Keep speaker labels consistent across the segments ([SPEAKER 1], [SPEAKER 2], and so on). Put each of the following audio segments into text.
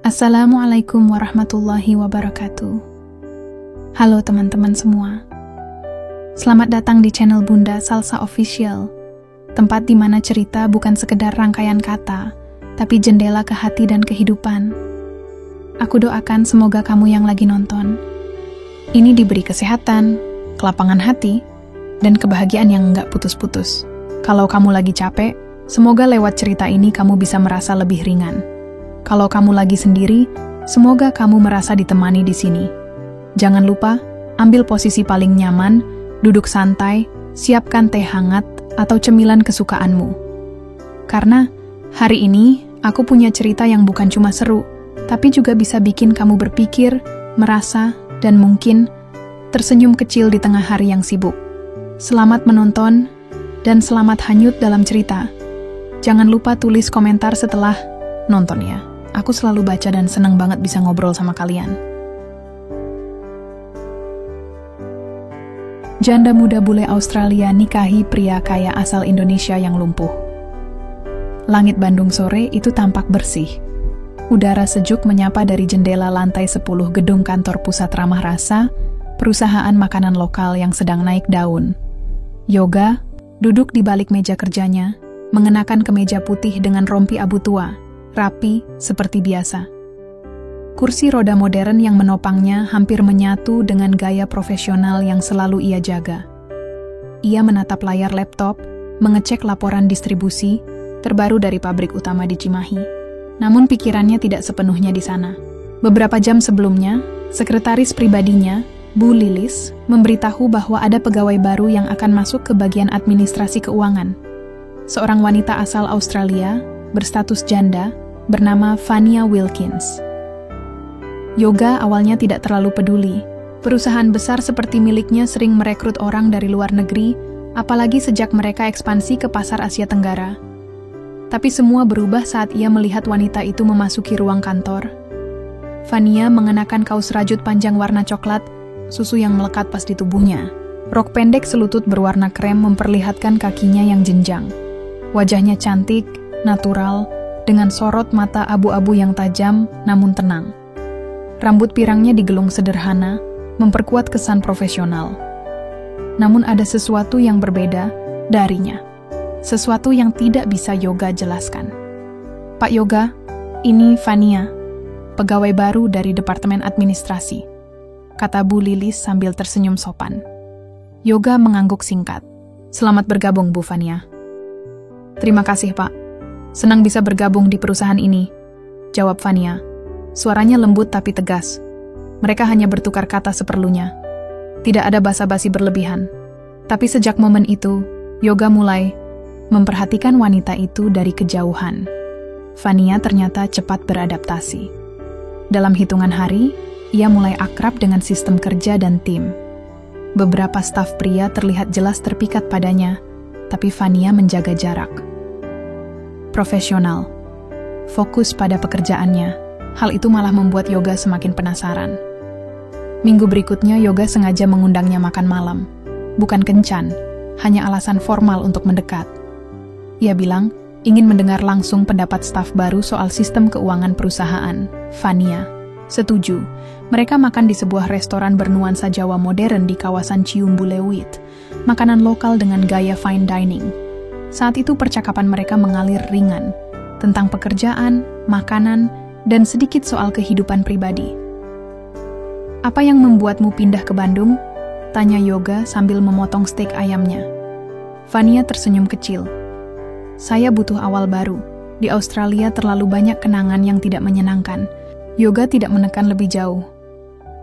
[SPEAKER 1] Assalamualaikum warahmatullahi wabarakatuh. Halo teman-teman semua. Selamat datang di channel Bunda Salsa Official, tempat di mana cerita bukan sekedar rangkaian kata, tapi jendela ke hati dan kehidupan. Aku doakan semoga kamu yang lagi nonton ini diberi kesehatan, kelapangan hati, dan kebahagiaan yang enggak putus-putus. Kalau kamu lagi capek, semoga lewat cerita ini kamu bisa merasa lebih ringan. Kalau kamu lagi sendiri, semoga kamu merasa ditemani di sini. Jangan lupa, ambil posisi paling nyaman, duduk santai, siapkan teh hangat atau cemilan kesukaanmu. Karena hari ini aku punya cerita yang bukan cuma seru, tapi juga bisa bikin kamu berpikir, merasa, dan mungkin tersenyum kecil di tengah hari yang sibuk. Selamat menonton, dan selamat hanyut dalam cerita. Jangan lupa tulis komentar setelah nonton ya. Aku selalu baca dan senang banget bisa ngobrol sama kalian. Janda muda bule Australia nikahi pria kaya asal Indonesia yang lumpuh. Langit Bandung sore itu tampak bersih. Udara sejuk menyapa dari jendela lantai 10 gedung kantor pusat Ramah Rasa, perusahaan makanan lokal yang sedang naik daun. Yoga duduk di balik meja kerjanya, mengenakan kemeja putih dengan rompi abu tua, rapi seperti biasa. Kursi roda modern yang menopangnya hampir menyatu dengan gaya profesional yang selalu ia jaga. Ia menatap layar laptop, mengecek laporan distribusi terbaru dari pabrik utama di Cimahi. Namun pikirannya tidak sepenuhnya di sana. Beberapa jam sebelumnya, sekretaris pribadinya, Bu Lilis, memberitahu bahwa ada pegawai baru yang akan masuk ke bagian administrasi keuangan. Seorang wanita asal Australia, berstatus janda, bernama Fania Wilkins. Yoga awalnya tidak terlalu peduli. Perusahaan besar seperti miliknya sering merekrut orang dari luar negeri, apalagi sejak mereka ekspansi ke pasar Asia Tenggara. Tapi semua berubah saat ia melihat wanita itu memasuki ruang kantor. Fania mengenakan kaos rajut panjang warna coklat, susu yang melekat pas di tubuhnya. Rok pendek selutut berwarna krem memperlihatkan kakinya yang jenjang. Wajahnya cantik, natural, dengan sorot mata abu-abu yang tajam namun tenang. Rambut pirangnya digelung sederhana, memperkuat kesan profesional. Namun ada sesuatu yang berbeda darinya. Sesuatu yang tidak bisa Yoga jelaskan. Pak Yoga, ini Fania, pegawai baru dari Departemen Administrasi, kata Bu Lilis sambil tersenyum sopan. Yoga mengangguk singkat. Selamat bergabung, Bu Fania. Terima kasih, Pak. Senang bisa bergabung di perusahaan ini, jawab Fania. Suaranya lembut tapi tegas. Mereka hanya bertukar kata seperlunya. Tidak ada basa-basi berlebihan. Tapi sejak momen itu, Yoga mulai memperhatikan wanita itu dari kejauhan. Fania ternyata cepat beradaptasi. Dalam hitungan hari, ia mulai akrab dengan sistem kerja dan tim. Beberapa staf pria terlihat jelas terpikat padanya, tapi Fania menjaga jarak. Profesional, fokus pada pekerjaannya. Hal itu malah membuat Yoga semakin penasaran. Minggu berikutnya Yoga sengaja mengundangnya makan malam. Bukan kencan, hanya alasan formal untuk mendekat. Ia bilang ingin mendengar langsung pendapat staf baru soal sistem keuangan perusahaan. Fania setuju. Mereka makan di sebuah restoran bernuansa Jawa modern di kawasan Ciumbuleuit. Makanan lokal dengan gaya fine dining. Saat itu percakapan mereka mengalir ringan, tentang pekerjaan, makanan, dan sedikit soal kehidupan pribadi. Apa yang membuatmu pindah ke Bandung? Tanya Yoga sambil memotong steak ayamnya. Fania tersenyum kecil. Saya butuh awal baru. Di Australia terlalu banyak kenangan yang tidak menyenangkan. Yoga tidak menekan lebih jauh.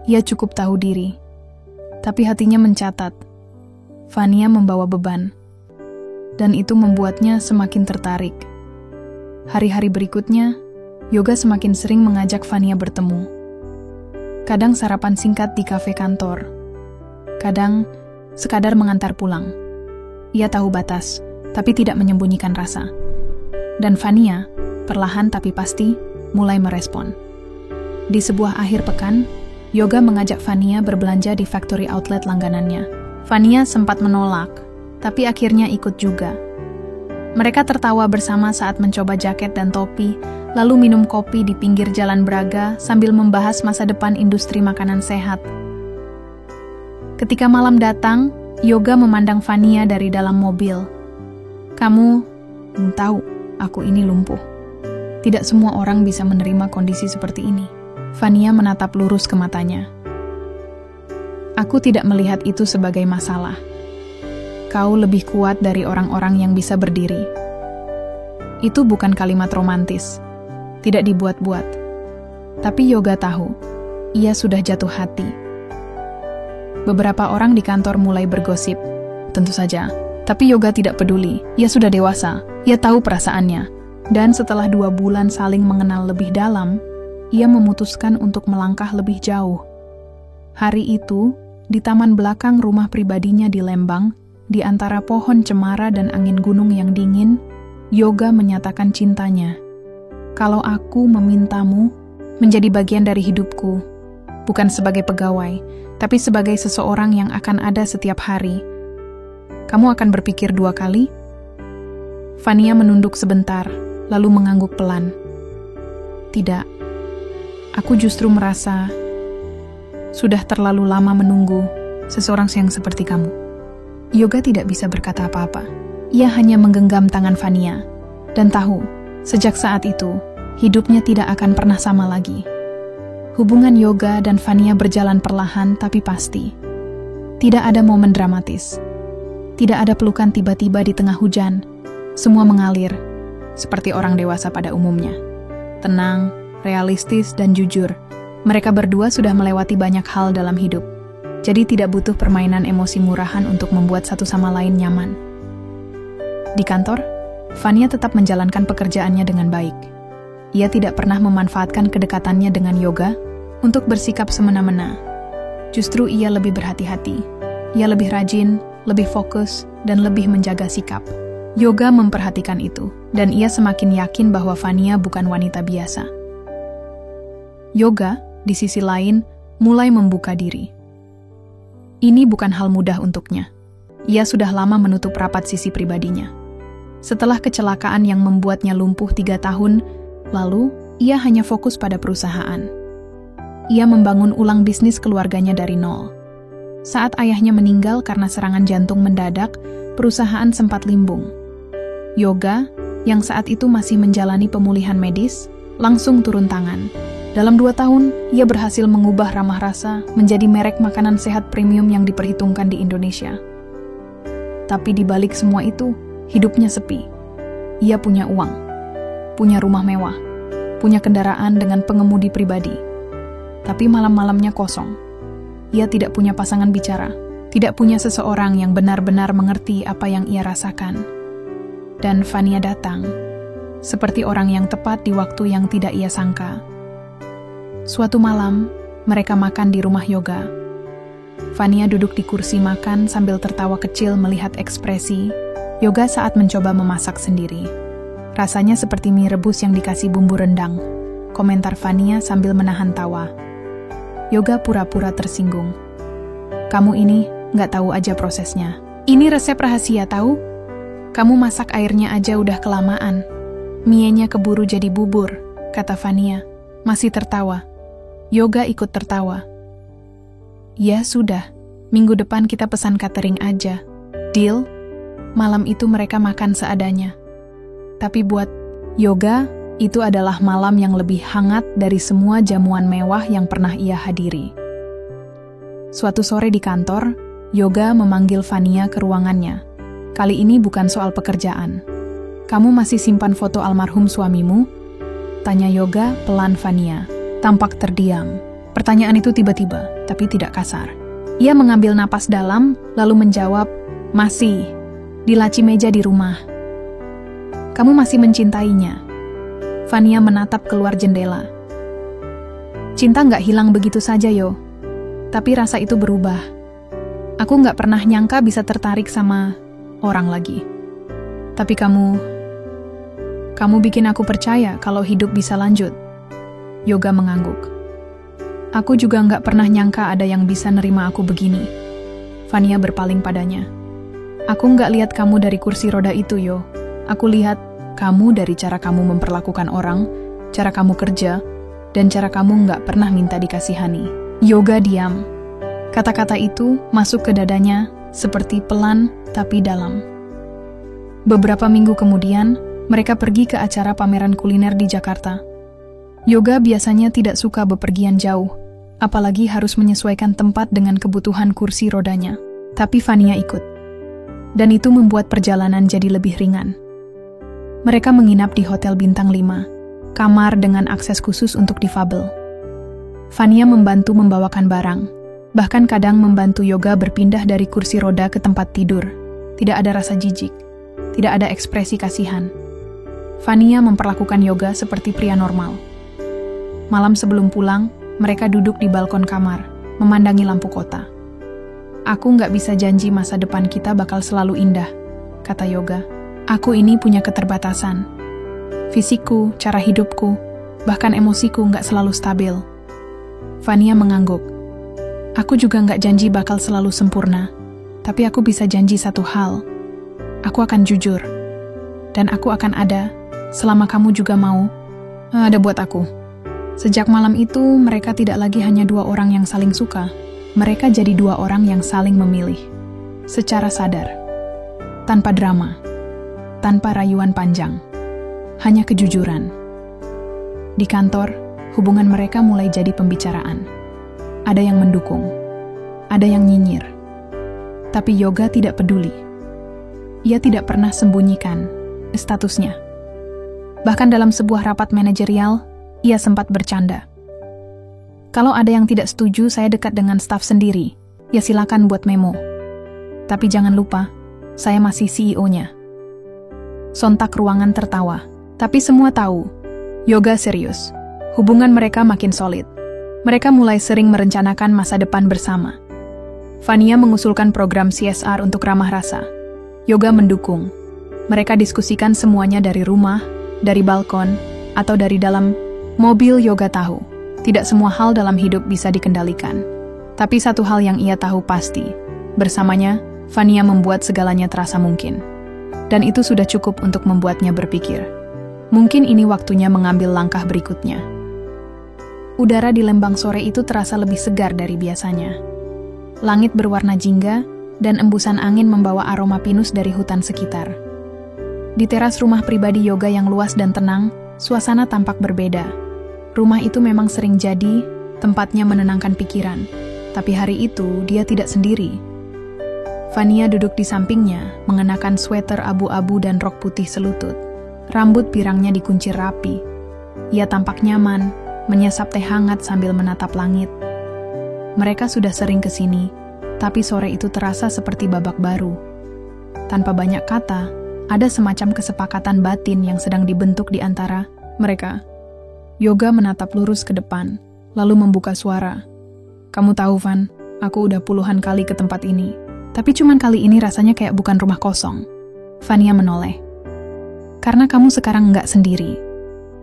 [SPEAKER 1] Ia cukup tahu diri. Tapi hatinya mencatat. Fania membawa beban. Dan itu membuatnya semakin tertarik. Hari-hari berikutnya, Yoga semakin sering mengajak Fania bertemu. Kadang sarapan singkat di kafe kantor. Kadang sekadar mengantar pulang. Ia tahu batas, tapi tidak menyembunyikan rasa. Dan Fania, perlahan tapi pasti, mulai merespon. Di sebuah akhir pekan, Yoga mengajak Fania berbelanja di factory outlet langganannya. Fania sempat menolak, tapi akhirnya ikut juga. Mereka tertawa bersama saat mencoba jaket dan topi, lalu minum kopi di pinggir Jalan Braga sambil membahas masa depan industri makanan sehat. Ketika malam datang, Yoga memandang Vania dari dalam mobil. Kamu tahu, aku ini lumpuh. Tidak semua orang bisa menerima kondisi seperti ini. Vania menatap lurus ke matanya. Aku tidak melihat itu sebagai masalah. Kau lebih kuat dari orang-orang yang bisa berdiri. Itu bukan kalimat romantis. Tidak dibuat-buat. Tapi Yoga tahu, ia sudah jatuh hati. Beberapa orang di kantor mulai bergosip. Tentu saja. Tapi Yoga tidak peduli. Ia sudah dewasa. Ia tahu perasaannya. Dan setelah 2 bulan saling mengenal lebih dalam, ia memutuskan untuk melangkah lebih jauh. Hari itu, di taman belakang rumah pribadinya di Lembang, di antara pohon cemara dan angin gunung yang dingin, Yoga menyatakan cintanya. Kalau aku memintamu menjadi bagian dari hidupku, bukan sebagai pegawai, tapi sebagai seseorang yang akan ada setiap hari, kamu akan berpikir 2 kali? Vania menunduk sebentar, lalu mengangguk pelan. Tidak, aku justru merasa sudah terlalu lama menunggu seseorang yang seperti kamu. Yoga tidak bisa berkata apa-apa. Ia hanya menggenggam tangan Vania dan tahu, sejak saat itu, hidupnya tidak akan pernah sama lagi. Hubungan Yoga dan Vania berjalan perlahan tapi pasti. Tidak ada momen dramatis. Tidak ada pelukan tiba-tiba di tengah hujan. Semua mengalir, seperti orang dewasa pada umumnya. Tenang, realistis, dan jujur. Mereka berdua sudah melewati banyak hal dalam hidup. Jadi tidak butuh permainan emosi murahan untuk membuat satu sama lain nyaman. Di kantor, Vania tetap menjalankan pekerjaannya dengan baik. Ia tidak pernah memanfaatkan kedekatannya dengan Yoga untuk bersikap semena-mena. Justru ia lebih berhati-hati. Ia lebih rajin, lebih fokus, dan lebih menjaga sikap. Yoga memperhatikan itu, dan ia semakin yakin bahwa Vania bukan wanita biasa. Yoga, di sisi lain, mulai membuka diri. Ini bukan hal mudah untuknya. Ia sudah lama menutup rapat sisi pribadinya. Setelah kecelakaan yang membuatnya lumpuh 3 tahun, lalu ia hanya fokus pada perusahaan. Ia membangun ulang bisnis keluarganya dari nol. Saat ayahnya meninggal karena serangan jantung mendadak, perusahaan sempat limbung. Yoga, yang saat itu masih menjalani pemulihan medis, langsung turun tangan. Dalam 2 tahun, ia berhasil mengubah Ramah Rasa menjadi merek makanan sehat premium yang diperhitungkan di Indonesia. Tapi di balik semua itu, hidupnya sepi. Ia punya uang, punya rumah mewah, punya kendaraan dengan pengemudi pribadi. Tapi malam-malamnya kosong. Ia tidak punya pasangan bicara, tidak punya seseorang yang benar-benar mengerti apa yang ia rasakan. Dan Vania datang, seperti orang yang tepat di waktu yang tidak ia sangka. Suatu malam, mereka makan di rumah Yoga. Vania duduk di kursi makan sambil tertawa kecil melihat ekspresi Yoga saat mencoba memasak sendiri. Rasanya seperti mie rebus yang dikasih bumbu rendang, komentar Vania sambil menahan tawa. Yoga pura-pura tersinggung. Kamu ini nggak tahu aja prosesnya. Ini resep rahasia tahu? Kamu masak airnya aja udah kelamaan. Mienya keburu jadi bubur, kata Vania, masih tertawa. Yoga ikut tertawa. Ya sudah, minggu depan kita pesan catering aja. Deal? Malam itu mereka makan seadanya. Tapi buat Yoga, itu adalah malam yang lebih hangat dari semua jamuan mewah yang pernah ia hadiri. Suatu sore di kantor, Yoga memanggil Vania ke ruangannya. Kali ini bukan soal pekerjaan. Kamu masih simpan foto almarhum suamimu? Tanya Yoga pelan Vania. Tampak terdiam. Pertanyaan itu tiba-tiba, tapi tidak kasar. Ia mengambil napas dalam, lalu menjawab, masih. Di laci meja di rumah. Kamu masih mencintainya? Vania menatap keluar jendela. Cinta nggak hilang begitu saja, Yo. Tapi rasa itu berubah. Aku nggak pernah nyangka bisa tertarik sama orang lagi. Tapi kamu bikin aku percaya kalau hidup bisa lanjut. Yoga mengangguk. Aku juga nggak pernah nyangka ada yang bisa nerima aku begini. Vania berpaling padanya. Aku nggak lihat kamu dari kursi roda itu, Yo. Aku lihat kamu dari cara kamu memperlakukan orang, cara kamu kerja, dan cara kamu nggak pernah minta dikasihani. Yoga diam. Kata-kata itu masuk ke dadanya seperti pelan tapi dalam. Beberapa minggu kemudian, mereka pergi ke acara pameran kuliner di Jakarta. Yoga biasanya tidak suka bepergian jauh, apalagi harus menyesuaikan tempat dengan kebutuhan kursi rodanya. Tapi Fania ikut. Dan itu membuat perjalanan jadi lebih ringan. Mereka menginap di Hotel Bintang 5, kamar dengan akses khusus untuk difabel. Fania membantu membawakan barang, bahkan kadang membantu Yoga berpindah dari kursi roda ke tempat tidur. Tidak ada rasa jijik, tidak ada ekspresi kasihan. Fania memperlakukan Yoga seperti pria normal. Malam sebelum pulang, mereka duduk di balkon kamar, memandangi lampu kota. Aku nggak bisa janji masa depan kita bakal selalu indah, kata Yoga. Aku ini punya keterbatasan. Fisikku, cara hidupku, bahkan emosiku nggak selalu stabil. Fania mengangguk. Aku juga nggak janji bakal selalu sempurna, tapi aku bisa janji satu hal. Aku akan jujur. Dan aku akan ada, selama kamu juga mau, ada buat aku. Sejak malam itu, mereka tidak lagi hanya dua orang yang saling suka. Mereka jadi dua orang yang saling memilih. Secara sadar. Tanpa drama. Tanpa rayuan panjang. Hanya kejujuran. Di kantor, hubungan mereka mulai jadi pembicaraan. Ada yang mendukung. Ada yang nyinyir. Tapi Yoga tidak peduli. Ia tidak pernah sembunyikan statusnya. Bahkan dalam sebuah rapat manajerial, ia sempat bercanda. Kalau ada yang tidak setuju saya dekat dengan staf sendiri, ya silakan buat memo. Tapi jangan lupa, saya masih CEO-nya. Sontak ruangan tertawa, tapi semua tahu, Yoga serius. Hubungan mereka makin solid. Mereka mulai sering merencanakan masa depan bersama. Fania mengusulkan program CSR untuk ramah rasa. Yoga mendukung. Mereka diskusikan semuanya dari rumah, dari balkon, atau dari dalam mobil. Yoga tahu, tidak semua hal dalam hidup bisa dikendalikan. Tapi satu hal yang ia tahu pasti, bersamanya, Fania membuat segalanya terasa mungkin. Dan itu sudah cukup untuk membuatnya berpikir. Mungkin ini waktunya mengambil langkah berikutnya. Udara di Lembang sore itu terasa lebih segar dari biasanya. Langit berwarna jingga, dan embusan angin membawa aroma pinus dari hutan sekitar. Di teras rumah pribadi Yoga yang luas dan tenang, suasana tampak berbeda. Rumah itu memang sering jadi tempatnya menenangkan pikiran. Tapi hari itu dia tidak sendiri. Fania duduk di sampingnya, mengenakan sweater abu-abu dan rok putih selutut. Rambut pirangnya dikuncir rapi. Ia tampak nyaman, menyesap teh hangat sambil menatap langit. Mereka sudah sering ke sini, tapi sore itu terasa seperti babak baru. Tanpa banyak kata, ada semacam kesepakatan batin yang sedang dibentuk di antara mereka. Yoga menatap lurus ke depan, lalu membuka suara. Kamu tahu, Van, aku udah puluhan kali ke tempat ini. Tapi cuman kali ini rasanya kayak bukan rumah kosong. Fania menoleh. Karena kamu sekarang nggak sendiri.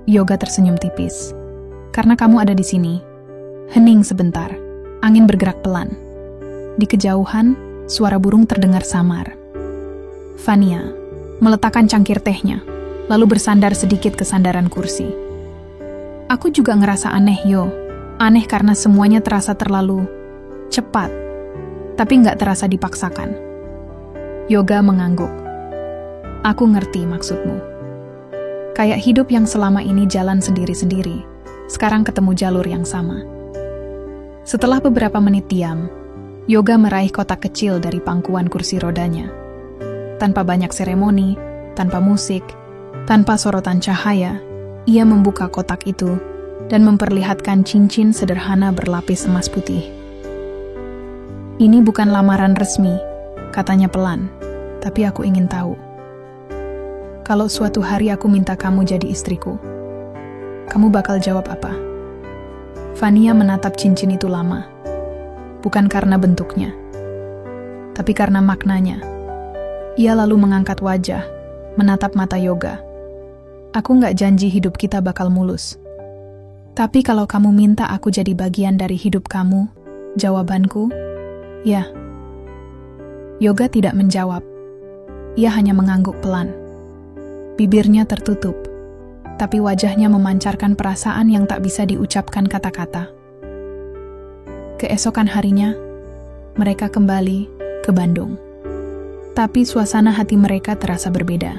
[SPEAKER 1] Yoga tersenyum tipis. Karena kamu ada di sini. Hening sebentar. Angin bergerak pelan. Di kejauhan, suara burung terdengar samar. Fania meletakkan cangkir tehnya, lalu bersandar sedikit ke sandaran kursi. Aku juga ngerasa aneh, Yo. Aneh karena semuanya terasa terlalu cepat. Tapi nggak terasa dipaksakan. Yoga mengangguk. Aku ngerti maksudmu. Kayak hidup yang selama ini jalan sendiri-sendiri, sekarang ketemu jalur yang sama. Setelah beberapa menit diam, Yoga meraih kotak kecil dari pangkuan kursi rodanya. Tanpa banyak seremoni, tanpa musik, tanpa sorotan cahaya, ia membuka kotak itu dan memperlihatkan cincin sederhana berlapis emas putih. Ini bukan lamaran resmi, katanya pelan, tapi aku ingin tahu. Kalau suatu hari aku minta kamu jadi istriku, kamu bakal jawab apa? Fania menatap cincin itu lama. Bukan karena bentuknya, tapi karena maknanya. Ia lalu mengangkat wajah, menatap mata Yoga. Aku nggak janji hidup kita bakal mulus. Tapi kalau kamu minta aku jadi bagian dari hidup kamu, jawabanku, ya. Yoga tidak menjawab. Ia hanya mengangguk pelan. Bibirnya tertutup, tapi wajahnya memancarkan perasaan yang tak bisa diucapkan kata-kata. Keesokan harinya, mereka kembali ke Bandung. Tapi suasana hati mereka terasa berbeda.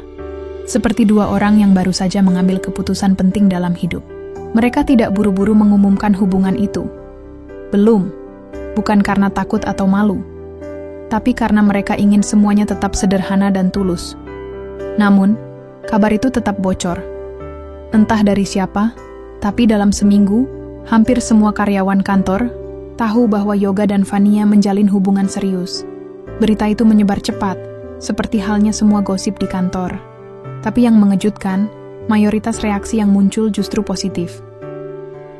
[SPEAKER 1] Seperti dua orang yang baru saja mengambil keputusan penting dalam hidup. Mereka tidak buru-buru mengumumkan hubungan itu. Belum, bukan karena takut atau malu, tapi karena mereka ingin semuanya tetap sederhana dan tulus. Namun, kabar itu tetap bocor. Entah dari siapa, tapi dalam seminggu, hampir semua karyawan kantor tahu bahwa Yoga dan Fania menjalin hubungan serius. Berita itu menyebar cepat, seperti halnya semua gosip di kantor. Tapi yang mengejutkan, mayoritas reaksi yang muncul justru positif.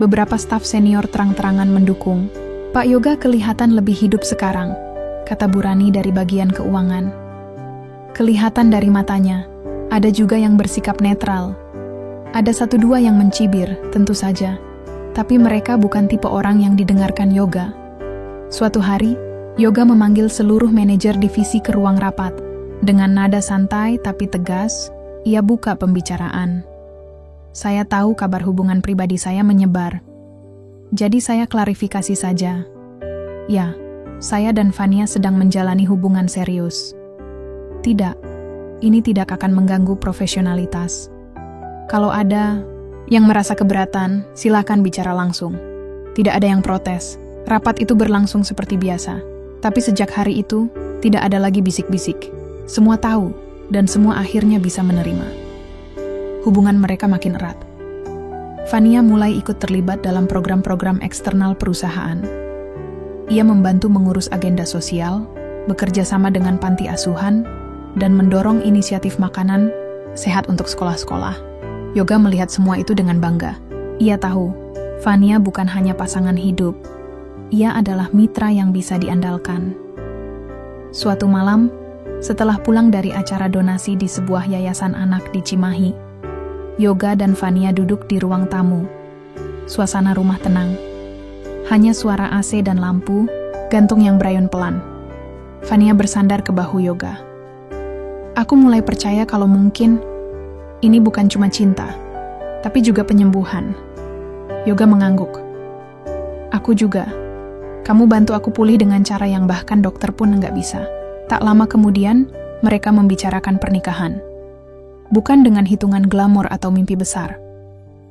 [SPEAKER 1] Beberapa staf senior terang-terangan mendukung. "Pak Yoga kelihatan lebih hidup sekarang," kata Bu Rani dari bagian keuangan. Kelihatan dari matanya. Ada juga yang bersikap netral. Ada satu dua yang mencibir, tentu saja. Tapi mereka bukan tipe orang yang didengarkan Yoga. Suatu hari, Yoga memanggil seluruh manajer divisi ke ruang rapat. Dengan nada santai tapi tegas, ia buka pembicaraan. "Saya tahu kabar hubungan pribadi saya menyebar. Jadi saya klarifikasi saja. Ya, saya dan Fania sedang menjalani hubungan serius. Tidak. Ini tidak akan mengganggu profesionalitas. Kalau ada yang merasa keberatan, silakan bicara langsung. Tidak ada yang protes. Rapat itu berlangsung seperti biasa. Tapi sejak hari itu, tidak ada lagi bisik-bisik. Semua tahu, dan semua akhirnya bisa menerima. Hubungan mereka makin erat. Fania mulai ikut terlibat dalam program-program eksternal perusahaan. Ia membantu mengurus agenda sosial, bekerja sama dengan panti asuhan, dan mendorong inisiatif makanan sehat untuk sekolah-sekolah. Yoga melihat semua itu dengan bangga. Ia tahu, Fania bukan hanya pasangan hidup. Ia adalah mitra yang bisa diandalkan. Suatu malam, setelah pulang dari acara donasi di sebuah yayasan anak di Cimahi, Yoga dan Fania duduk di ruang tamu. Suasana rumah tenang. Hanya suara AC dan lampu, gantung yang berayun pelan. Fania bersandar ke bahu Yoga. "Aku mulai percaya kalau mungkin ini bukan cuma cinta, tapi juga penyembuhan." Yoga mengangguk. "Aku juga. Kamu bantu aku pulih dengan cara yang bahkan dokter pun nggak bisa." Tak lama kemudian, mereka membicarakan pernikahan. Bukan dengan hitungan glamor atau mimpi besar.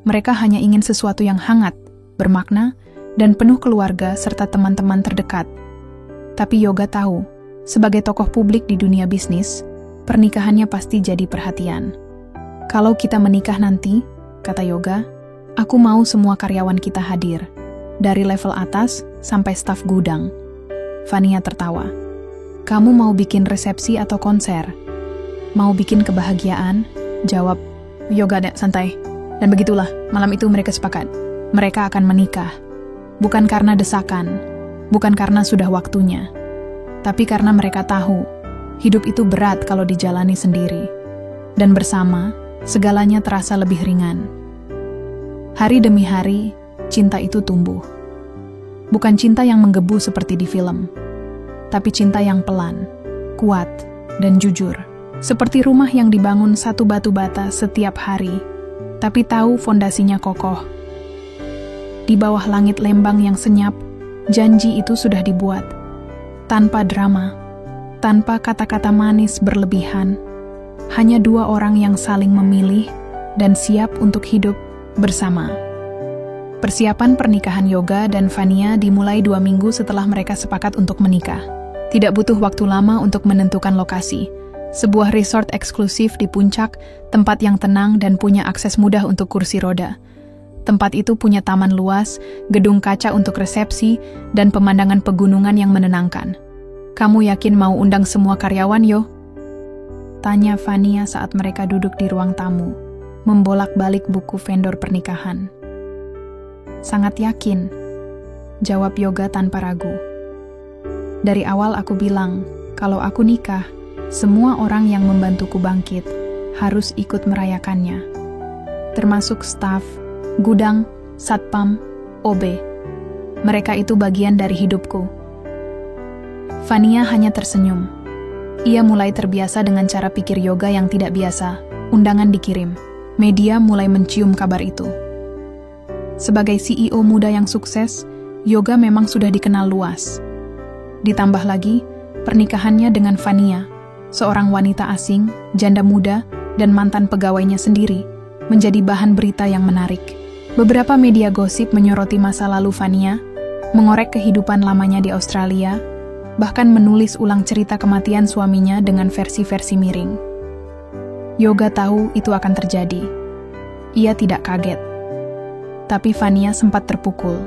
[SPEAKER 1] Mereka hanya ingin sesuatu yang hangat, bermakna, dan penuh keluarga serta teman-teman terdekat. Tapi Yoga tahu, sebagai tokoh publik di dunia bisnis, pernikahannya pasti jadi perhatian. "Kalau kita menikah nanti," kata Yoga, "aku mau semua karyawan kita hadir, dari level atas sampai staf gudang." Fania tertawa. "Kamu mau bikin resepsi atau konser? Mau bikin kebahagiaan?" Jawab Yoga santai. Dan begitulah, malam itu mereka sepakat. Mereka akan menikah. Bukan karena desakan, bukan karena sudah waktunya, tapi karena mereka tahu hidup itu berat kalau dijalani sendiri, dan bersama, segalanya terasa lebih ringan. Hari demi hari, cinta itu tumbuh. Bukan cinta yang menggebu seperti di film, tapi cinta yang pelan, kuat, dan jujur. Seperti rumah yang dibangun satu batu bata setiap hari, tapi tahu fondasinya kokoh. Di bawah langit Lembang yang senyap, janji itu sudah dibuat. Tanpa drama, tanpa kata-kata manis berlebihan, hanya dua orang yang saling memilih dan siap untuk hidup bersama. Persiapan pernikahan Yoga dan Fania dimulai 2 minggu setelah mereka sepakat untuk menikah. Tidak butuh waktu lama untuk menentukan lokasi. Sebuah resort eksklusif di puncak, tempat yang tenang dan punya akses mudah untuk kursi roda. Tempat itu punya taman luas, gedung kaca untuk resepsi, dan pemandangan pegunungan yang menenangkan. "Kamu yakin mau undang semua karyawan, Yo?" tanya Fania saat mereka duduk di ruang tamu, membolak-balik buku vendor pernikahan. "Sangat yakin," jawab Yoga tanpa ragu. "Dari awal aku bilang, kalau aku nikah, semua orang yang membantuku bangkit harus ikut merayakannya. Termasuk staf, gudang, satpam, OB. Mereka itu bagian dari hidupku." Fania hanya tersenyum. Ia mulai terbiasa dengan cara pikir Yoga yang tidak biasa. undangan dikirim. Media mulai mencium kabar itu. Sebagai CEO muda yang sukses, Yoga memang sudah dikenal luas. Ditambah lagi, pernikahannya dengan Vania, seorang wanita asing, janda muda, dan mantan pegawainya sendiri, menjadi bahan berita yang menarik. Beberapa media gosip menyoroti masa lalu Vania, mengorek kehidupan lamanya di Australia, bahkan menulis ulang cerita kematian suaminya dengan versi-versi miring. Yoga tahu itu akan terjadi. Ia tidak kaget. Tapi Vania sempat terpukul.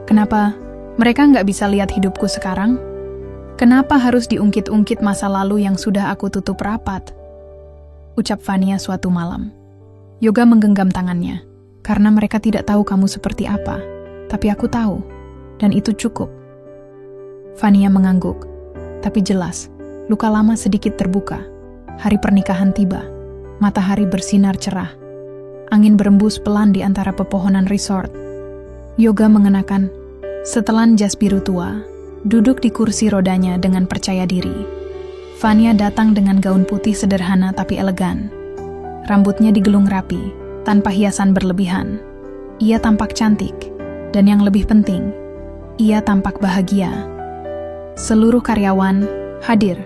[SPEAKER 1] Kenapa mereka nggak bisa lihat hidupku sekarang? Kenapa harus diungkit-ungkit masa lalu yang sudah aku tutup rapat? Ucap Vania suatu malam. Yoga menggenggam tangannya. Karena mereka tidak tahu kamu seperti apa. Tapi aku tahu. Dan itu cukup. Vania mengangguk. Tapi jelas, luka lama sedikit terbuka. Hari pernikahan tiba. Matahari bersinar cerah. Angin berembus pelan di antara pepohonan resort. Yoga mengenakan setelan jas biru tua, duduk di kursi rodanya dengan percaya diri. Vania datang dengan gaun putih sederhana tapi elegan. Rambutnya digelung rapi, tanpa hiasan berlebihan. Ia tampak cantik, dan yang lebih penting, ia tampak bahagia. Seluruh karyawan hadir.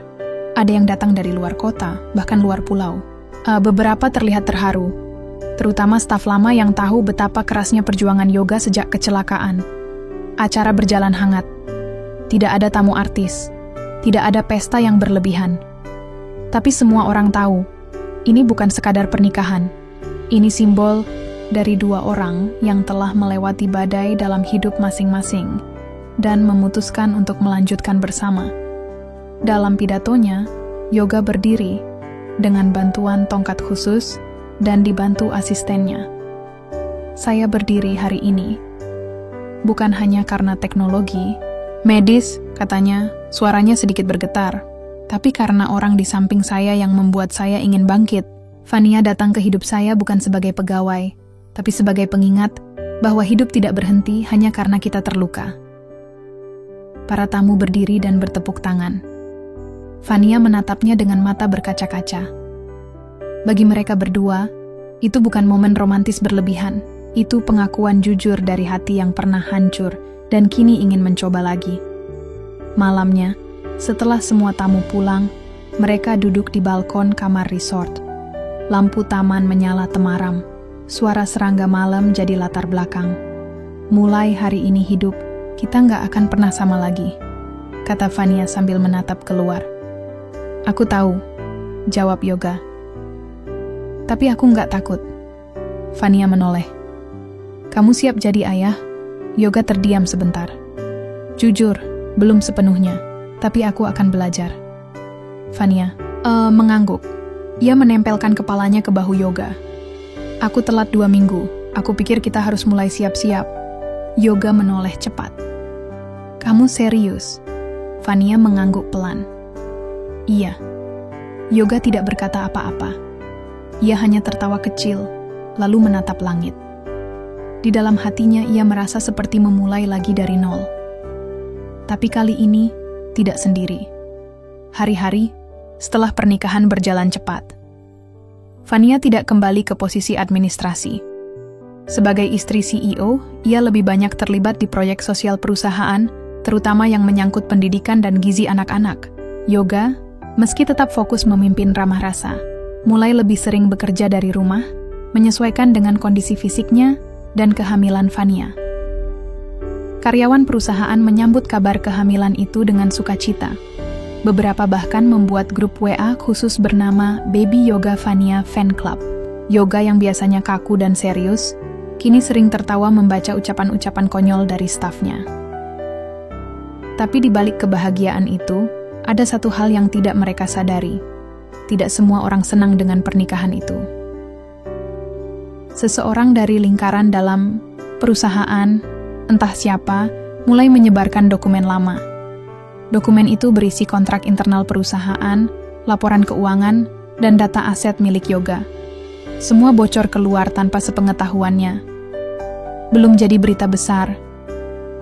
[SPEAKER 1] Ada yang datang dari luar kota, bahkan luar pulau. Beberapa terlihat terharu, terutama staf lama yang tahu betapa kerasnya perjuangan Yoga sejak kecelakaan. Acara berjalan hangat. Tidak ada tamu artis. Tidak ada pesta yang berlebihan. Tapi semua orang tahu, ini bukan sekadar pernikahan. Ini simbol dari dua orang yang telah melewati badai dalam hidup masing-masing dan memutuskan untuk melanjutkan bersama. Dalam pidatonya, Yoga berdiri dengan bantuan tongkat khusus dan dibantu asistennya. Saya berdiri hari ini, bukan hanya karena teknologi, medis, katanya, suaranya sedikit bergetar, tapi karena orang di samping saya yang membuat saya ingin bangkit. Vania datang ke hidup saya bukan sebagai pegawai, tapi sebagai pengingat bahwa hidup tidak berhenti hanya karena kita terluka. Para tamu berdiri dan bertepuk tangan. Vania menatapnya dengan mata berkaca-kaca. Bagi mereka berdua, itu bukan momen romantis berlebihan. Itu pengakuan jujur dari hati yang pernah hancur dan kini ingin mencoba lagi. Malamnya, setelah semua tamu pulang, mereka duduk di balkon kamar resort. Lampu taman menyala temaram. Suara serangga malam jadi latar belakang. Mulai hari ini hidup, kita nggak akan pernah sama lagi, kata Vania sambil menatap keluar. Aku tahu, jawab Yoga. Tapi aku nggak takut. Vania menoleh. Kamu siap jadi ayah? Yoga terdiam sebentar. Jujur, belum sepenuhnya, tapi aku akan belajar. Vania, mengangguk. Ia menempelkan kepalanya ke bahu Yoga. Aku telat 2 minggu, aku pikir kita harus mulai siap-siap. Yoga menoleh cepat. Kamu serius? Vania mengangguk pelan. Iya. Yoga tidak berkata apa-apa. Ia hanya tertawa kecil, lalu menatap langit. Di dalam hatinya ia merasa seperti memulai lagi dari nol. Tapi kali ini, tidak sendiri. Hari-hari, setelah pernikahan berjalan cepat. Vania tidak kembali ke posisi administrasi. Sebagai istri CEO, ia lebih banyak terlibat di proyek sosial perusahaan, terutama yang menyangkut pendidikan dan gizi anak-anak. Yoga, meski tetap fokus memimpin ramah rasa, mulai lebih sering bekerja dari rumah, menyesuaikan dengan kondisi fisiknya dan kehamilan Vania. Karyawan perusahaan menyambut kabar kehamilan itu dengan sukacita. Beberapa bahkan membuat grup WA khusus bernama Baby Yoga Vania Fan Club. Yoga yang biasanya kaku dan serius, kini sering tertawa membaca ucapan-ucapan konyol dari stafnya. Tapi di balik kebahagiaan itu, ada satu hal yang tidak mereka sadari. Tidak semua orang senang dengan pernikahan itu. Seseorang dari lingkaran dalam perusahaan, entah siapa, mulai menyebarkan dokumen lama. Dokumen itu berisi kontrak internal perusahaan, laporan keuangan, dan data aset milik Yoga. Semua bocor keluar tanpa sepengetahuannya. Belum jadi berita besar.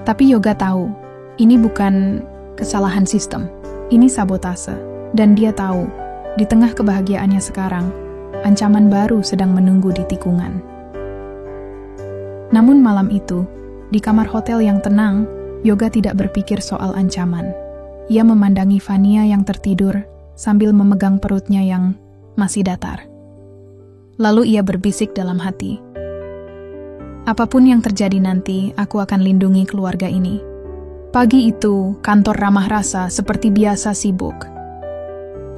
[SPEAKER 1] Tapi Yoga tahu, ini bukan kesalahan sistem. Ini sabotase. Dan dia tahu, di tengah kebahagiaannya sekarang, ancaman baru sedang menunggu di tikungan. Namun malam itu, di kamar hotel yang tenang, Yoga tidak berpikir soal ancaman. Ia memandangi Vania yang tertidur sambil memegang perutnya yang masih datar. Lalu ia berbisik dalam hati, apapun yang terjadi nanti, aku akan lindungi keluarga ini. Pagi itu, kantor Ramah Rasa seperti biasa sibuk.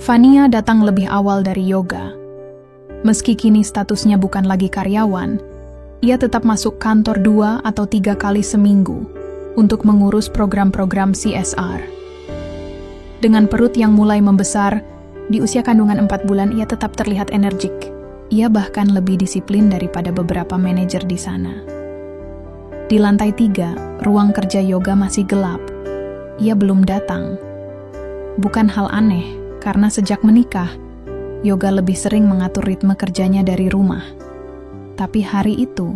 [SPEAKER 1] Vania datang lebih awal dari Yoga. Meski kini statusnya bukan lagi karyawan, ia tetap masuk kantor 2 atau 3 kali seminggu untuk mengurus program-program CSR. Dengan perut yang mulai membesar, di usia kandungan 4 bulan ia tetap terlihat energik. Ia bahkan lebih disiplin daripada beberapa manajer di sana. Di lantai 3, ruang kerja Yoga masih gelap. Ia belum datang. Bukan hal aneh, karena sejak menikah, Yoga lebih sering mengatur ritme kerjanya dari rumah. Tapi hari itu,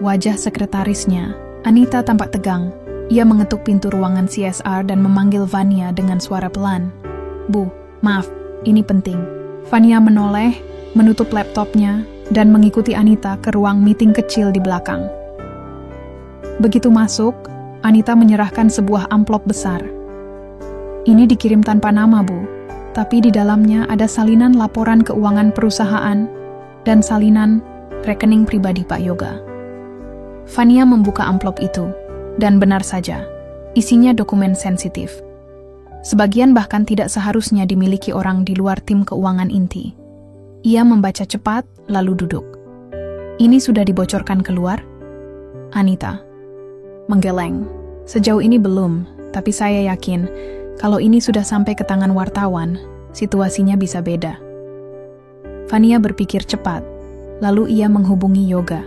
[SPEAKER 1] wajah sekretarisnya, Anita, tampak tegang. Ia mengetuk pintu ruangan CSR dan memanggil Vania dengan suara pelan. Bu, maaf, ini penting. Vania menoleh, menutup laptopnya, dan mengikuti Anita ke ruang meeting kecil di belakang. Begitu masuk, Anita menyerahkan sebuah amplop besar. Ini dikirim tanpa nama, Bu, tapi di dalamnya ada salinan laporan keuangan perusahaan dan salinan rekening pribadi Pak Yoga. Vania membuka amplop itu, dan benar saja, isinya dokumen sensitif. Sebagian bahkan tidak seharusnya dimiliki orang di luar tim keuangan inti. Ia membaca cepat, lalu duduk. Ini sudah dibocorkan keluar? Anita menggeleng. Sejauh ini belum, tapi saya yakin kalau ini sudah sampai ke tangan wartawan, situasinya bisa beda. Vania berpikir cepat, lalu ia menghubungi Yoga.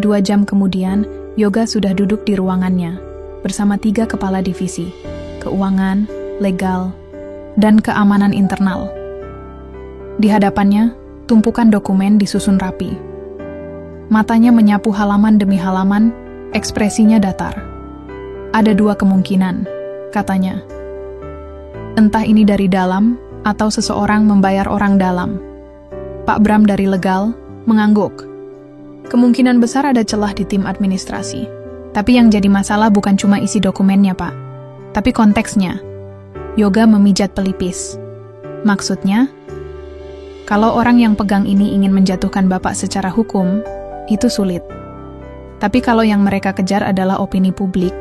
[SPEAKER 1] 2 jam kemudian, Yoga sudah duduk di ruangannya, bersama 3 kepala divisi, keuangan, legal, dan keamanan internal. Di hadapannya, tumpukan dokumen disusun rapi. Matanya menyapu halaman demi halaman, ekspresinya datar. Ada 2 kemungkinan, katanya. Entah ini dari dalam, atau seseorang membayar orang dalam. Pak Bram dari legal mengangguk. Kemungkinan besar ada celah di tim administrasi. Tapi yang jadi masalah bukan cuma isi dokumennya, Pak. Tapi konteksnya. Yoga memijat pelipis. Maksudnya, kalau orang yang pegang ini ingin menjatuhkan Bapak secara hukum, itu sulit. Tapi kalau yang mereka kejar adalah opini publik,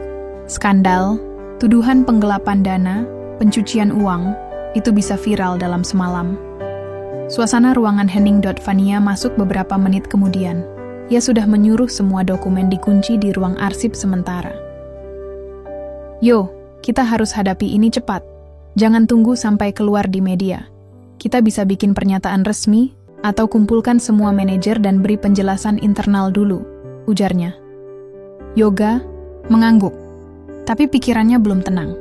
[SPEAKER 1] skandal, tuduhan penggelapan dana, pencucian uang, itu bisa viral dalam semalam. Suasana ruangan Henning. Vania masuk beberapa menit kemudian. Ia sudah menyuruh semua dokumen dikunci di ruang arsip sementara. Yo, kita harus hadapi ini cepat. Jangan tunggu sampai keluar di media. Kita bisa bikin pernyataan resmi, atau kumpulkan semua manajer dan beri penjelasan internal dulu, ujarnya. Yoga mengangguk, tapi pikirannya belum tenang.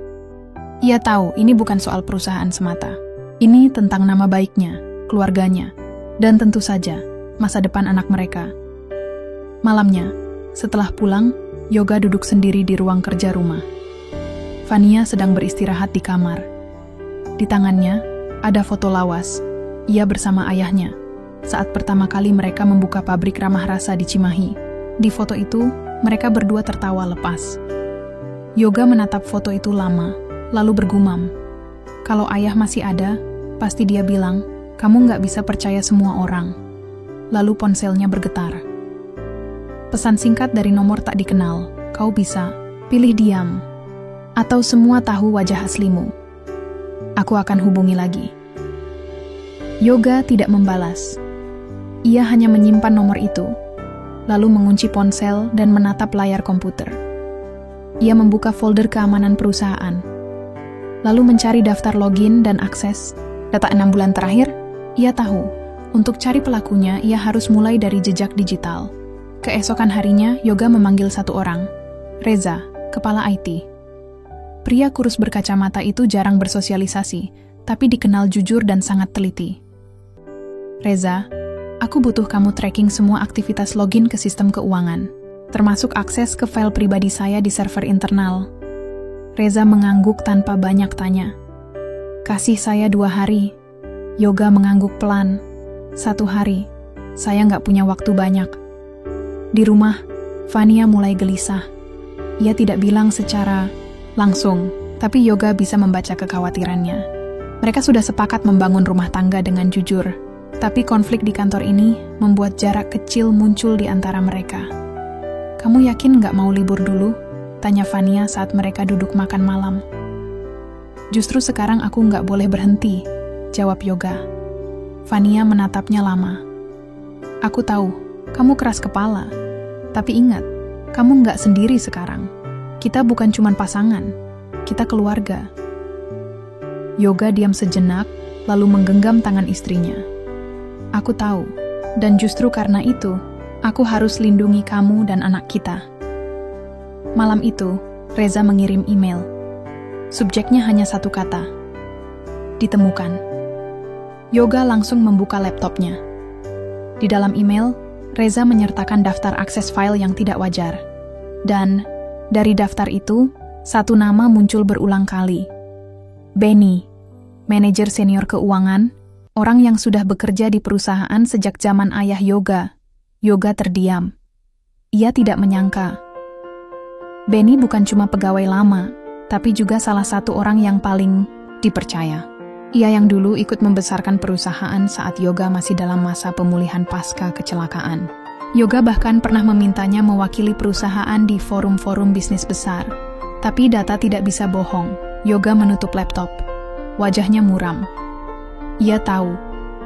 [SPEAKER 1] Ia tahu ini bukan soal perusahaan semata. Ini tentang nama baiknya, keluarganya, dan tentu saja masa depan anak mereka. Malamnya, setelah pulang, Yoga duduk sendiri di ruang kerja rumah. Vania sedang beristirahat di kamar. Di tangannya, ada foto lawas. Ia bersama ayahnya, saat pertama kali mereka membuka pabrik Ramah Rasa di Cimahi. Di foto itu, mereka berdua tertawa lepas. Yoga menatap foto itu lama, lalu bergumam. Kalau ayah masih ada, pasti dia bilang, kamu nggak bisa percaya semua orang. Lalu ponselnya bergetar. Pesan singkat dari nomor tak dikenal, kau bisa pilih diam, atau semua tahu wajah aslimu. Aku akan hubungi lagi. Yoga tidak membalas. Ia hanya menyimpan nomor itu, lalu mengunci ponsel dan menatap layar komputer. Ia membuka folder keamanan perusahaan, lalu mencari daftar login dan akses. Data 6 bulan terakhir, ia tahu, untuk cari pelakunya ia harus mulai dari jejak digital. Keesokan harinya, Yoga memanggil satu orang, Reza, kepala IT. Pria kurus berkacamata itu jarang bersosialisasi, tapi dikenal jujur dan sangat teliti. Reza, aku butuh kamu tracking semua aktivitas login ke sistem keuangan, termasuk akses ke file pribadi saya di server internal. Reza mengangguk tanpa banyak tanya. Kasih saya 2 hari. Yoga mengangguk pelan. Satu hari, saya nggak punya waktu banyak. Di rumah, Vania mulai gelisah. Ia tidak bilang secara langsung, tapi Yoga bisa membaca kekhawatirannya. Mereka sudah sepakat membangun rumah tangga dengan jujur, tapi konflik di kantor ini membuat jarak kecil muncul di antara mereka. "Kamu yakin nggak mau libur dulu?" tanya Vania saat mereka duduk makan malam. "Justru sekarang aku nggak boleh berhenti," jawab Yoga. Vania menatapnya lama. "Aku tahu, kamu keras kepala. Tapi ingat, kamu nggak sendiri sekarang. Kita bukan cuma pasangan, kita keluarga." Yoga diam sejenak, lalu menggenggam tangan istrinya. "Aku tahu, dan justru karena itu, aku harus lindungi kamu dan anak kita." Malam itu, Reza mengirim email. Subjeknya hanya satu kata, "Ditemukan." Yoga langsung membuka laptopnya. Di dalam email, Reza menyertakan daftar akses file yang tidak wajar. Dan, dari daftar itu, satu nama muncul berulang kali. Benny, manajer senior keuangan, orang yang sudah bekerja di perusahaan sejak zaman ayah Yoga. Yoga terdiam. Ia tidak menyangka. Benny bukan cuma pegawai lama, tapi juga salah satu orang yang paling dipercaya. Ia yang dulu ikut membesarkan perusahaan saat Yoga masih dalam masa pemulihan pasca kecelakaan. Yoga bahkan pernah memintanya mewakili perusahaan di forum-forum bisnis besar. Tapi data tidak bisa bohong. Yoga menutup laptop. Wajahnya muram. Ia tahu,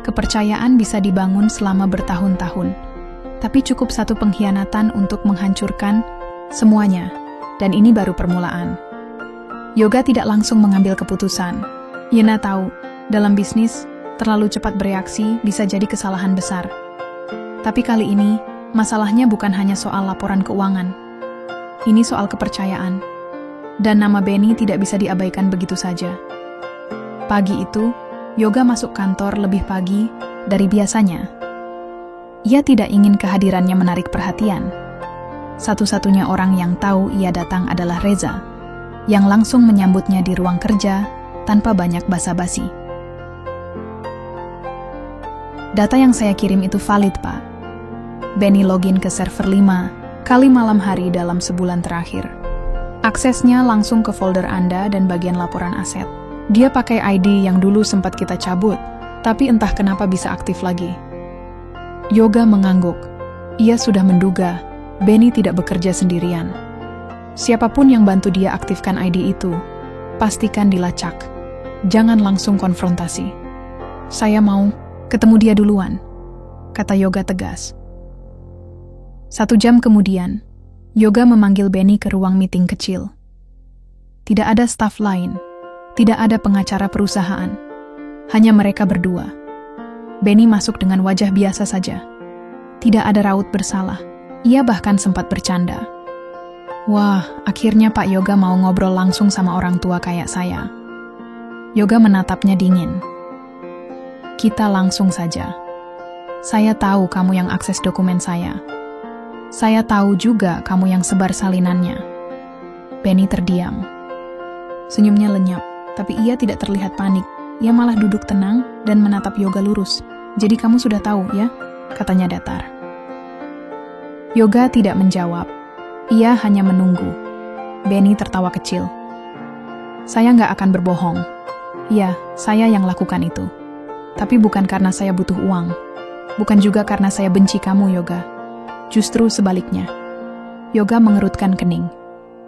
[SPEAKER 1] kepercayaan bisa dibangun selama bertahun-tahun. Tapi cukup satu pengkhianatan untuk menghancurkan semuanya. Dan ini baru permulaan. Yoga tidak langsung mengambil keputusan. Yena tahu, dalam bisnis, terlalu cepat bereaksi bisa jadi kesalahan besar. Tapi kali ini, masalahnya bukan hanya soal laporan keuangan. Ini soal kepercayaan. Dan nama Benny tidak bisa diabaikan begitu saja. Pagi itu, Yoga masuk kantor lebih pagi dari biasanya. Ia tidak ingin kehadirannya menarik perhatian. Satu-satunya orang yang tahu ia datang adalah Reza, yang langsung menyambutnya di ruang kerja tanpa banyak basa-basi. "Data yang saya kirim itu valid, Pak." Benny login ke server 5 kali malam hari dalam sebulan terakhir. Aksesnya langsung ke folder Anda dan bagian laporan aset. Dia pakai ID yang dulu sempat kita cabut, tapi entah kenapa bisa aktif lagi. Yoga mengangguk. Ia sudah menduga Benny tidak bekerja sendirian. Siapapun yang bantu dia aktifkan ID itu, pastikan dilacak. Jangan langsung konfrontasi. "Saya mau ketemu dia duluan," kata Yoga tegas. 1 jam kemudian, Yoga memanggil Benny ke ruang meeting kecil. Tidak ada staf lain, tidak ada pengacara perusahaan, hanya mereka berdua. Benny masuk dengan wajah biasa saja. Tidak ada raut bersalah. Ia bahkan sempat bercanda. "Wah, akhirnya Pak Yoga mau ngobrol langsung sama orang tua kayak saya." Yoga menatapnya dingin. "Kita langsung saja. Saya tahu kamu yang akses dokumen saya. Saya tahu juga kamu yang sebar salinannya." Benny terdiam. Senyumnya lenyap, tapi ia tidak terlihat panik. Ia malah duduk tenang dan menatap Yoga lurus. "Jadi kamu sudah tahu, ya?" katanya datar. Yoga tidak menjawab. Ia hanya menunggu. Benny tertawa kecil. "Saya nggak akan berbohong. Ya, saya yang lakukan itu. Tapi bukan karena saya butuh uang. Bukan juga karena saya benci kamu, Yoga. Justru sebaliknya." Yoga mengerutkan kening.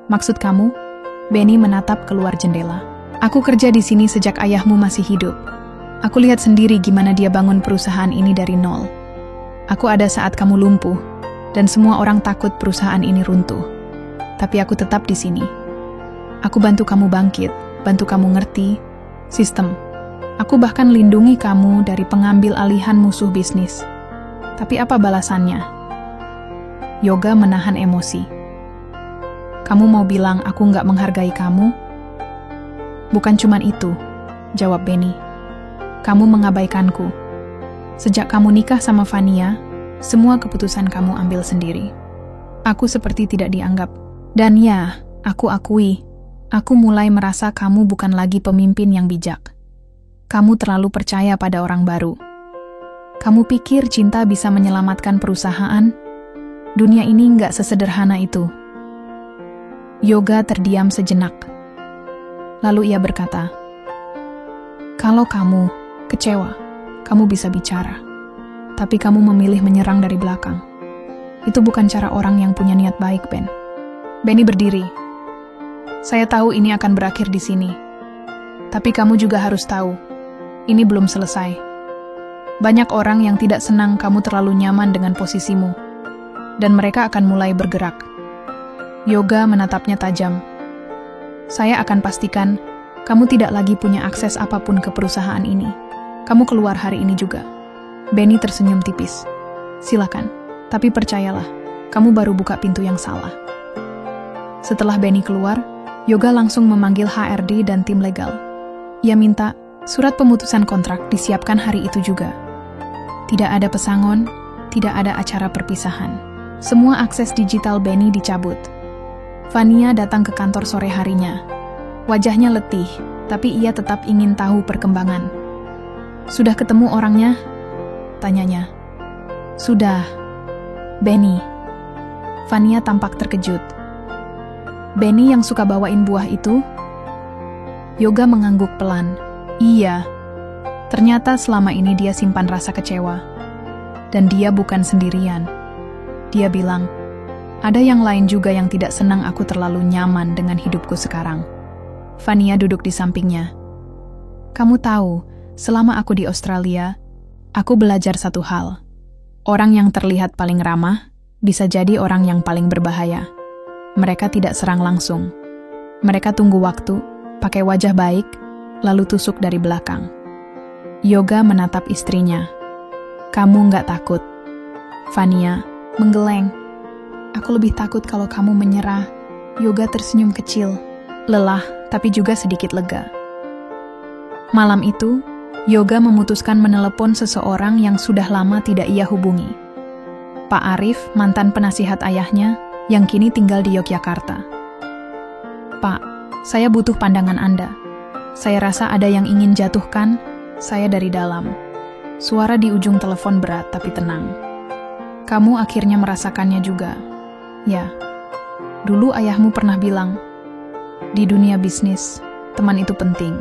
[SPEAKER 1] "Maksud kamu?" Benny menatap keluar jendela. "Aku kerja di sini sejak ayahmu masih hidup. Aku lihat sendiri gimana dia bangun perusahaan ini dari nol. Aku ada saat kamu lumpuh, dan semua orang takut perusahaan ini runtuh. Tapi aku tetap di sini. Aku bantu kamu bangkit, bantu kamu ngerti sistem. Aku bahkan lindungi kamu dari pengambil alihan musuh bisnis. Tapi apa balasannya?" Yoga menahan emosi. "Kamu mau bilang aku nggak menghargai kamu?" "Bukan cuman itu," jawab Benny. "Kamu mengabaikanku. Sejak kamu nikah sama Vania, semua keputusan kamu ambil sendiri. Aku seperti tidak dianggap. Dan ya, aku akui, aku mulai merasa kamu bukan lagi pemimpin yang bijak. Kamu terlalu percaya pada orang baru." Kamu pikir cinta bisa menyelamatkan perusahaan? Dunia ini nggak sesederhana itu. Yoga terdiam sejenak. Lalu ia berkata, kalau kamu kecewa, kamu bisa bicara. Tapi kamu memilih menyerang dari belakang. Itu bukan cara orang yang punya niat baik, Ben. Benny berdiri. Saya tahu ini akan berakhir di sini. Tapi kamu juga harus tahu, ini belum selesai. Banyak orang yang tidak senang kamu terlalu nyaman dengan posisimu. Dan mereka akan mulai bergerak. Yoga menatapnya tajam. Saya akan pastikan kamu tidak lagi punya akses apapun ke perusahaan ini. Kamu keluar hari ini juga. Benny tersenyum tipis. Silakan, tapi percayalah, kamu baru buka pintu yang salah. Setelah Benny keluar, Yoga langsung memanggil HRD dan tim legal. Ia minta surat pemutusan kontrak disiapkan hari itu juga. Tidak ada pesangon, tidak ada acara perpisahan. Semua akses digital Benny dicabut. Vania datang ke kantor sore harinya. Wajahnya letih, tapi ia tetap ingin tahu perkembangan. Sudah ketemu orangnya? Tanyanya. Sudah. Benny. Vania tampak terkejut. Benny yang suka bawain buah itu? Yoga mengangguk pelan. Iya. Ternyata selama ini dia simpan rasa kecewa. Dan dia bukan sendirian. Dia bilang, ada yang lain juga yang tidak senang aku terlalu nyaman dengan hidupku sekarang. Vania duduk di sampingnya. Kamu tahu, selama aku di Australia, aku belajar satu hal. Orang yang terlihat paling ramah, bisa jadi orang yang paling berbahaya. Mereka tidak serang langsung. Mereka tunggu waktu, pakai wajah baik, lalu tusuk dari belakang. Yoga menatap istrinya. Kamu nggak takut? Vania menggeleng. Aku lebih takut kalau kamu menyerah. Yoga tersenyum kecil, lelah tapi juga sedikit lega. Malam itu, Yoga memutuskan menelepon seseorang yang sudah lama tidak ia hubungi. Pak Arif, mantan penasihat ayahnya, yang kini tinggal di Yogyakarta. Pak, saya butuh pandangan Anda. Saya rasa ada yang ingin jatuhkan saya dari dalam. Suara di ujung telepon berat tapi tenang. Kamu akhirnya merasakannya juga. Ya, dulu ayahmu pernah bilang, di dunia bisnis, teman itu penting.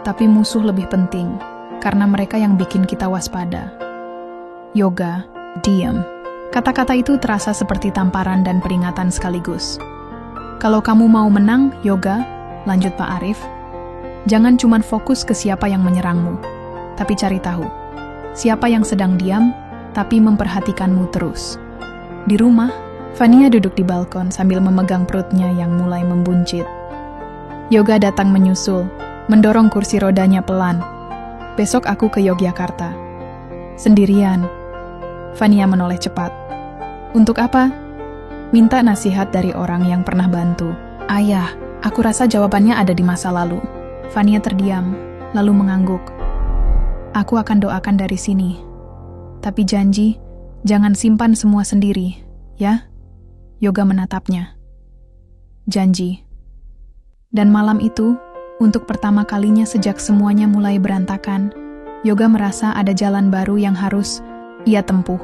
[SPEAKER 1] Tapi musuh lebih penting, karena mereka yang bikin kita waspada. Yoga, diam. Kata-kata itu terasa seperti tamparan dan peringatan sekaligus. Kalau kamu mau menang, Yoga, lanjut Pak Arif, jangan cuma fokus ke siapa yang menyerangmu, tapi cari tahu, siapa yang sedang diam, tapi memperhatikanmu terus. Di rumah, Vania duduk di balkon sambil memegang perutnya yang mulai membuncit. Yoga datang menyusul, mendorong kursi rodanya pelan. Besok aku ke Yogyakarta. Sendirian. Vania menoleh cepat. Untuk apa? Minta nasihat dari orang yang pernah bantu. Ayah, aku rasa jawabannya ada di masa lalu. Vania terdiam, lalu mengangguk. Aku akan doakan dari sini. Tapi janji, jangan simpan semua sendiri, ya? Yoga menatapnya. Janji. Dan malam itu, untuk pertama kalinya sejak semuanya mulai berantakan, Yoga merasa ada jalan baru yang harus ia tempuh.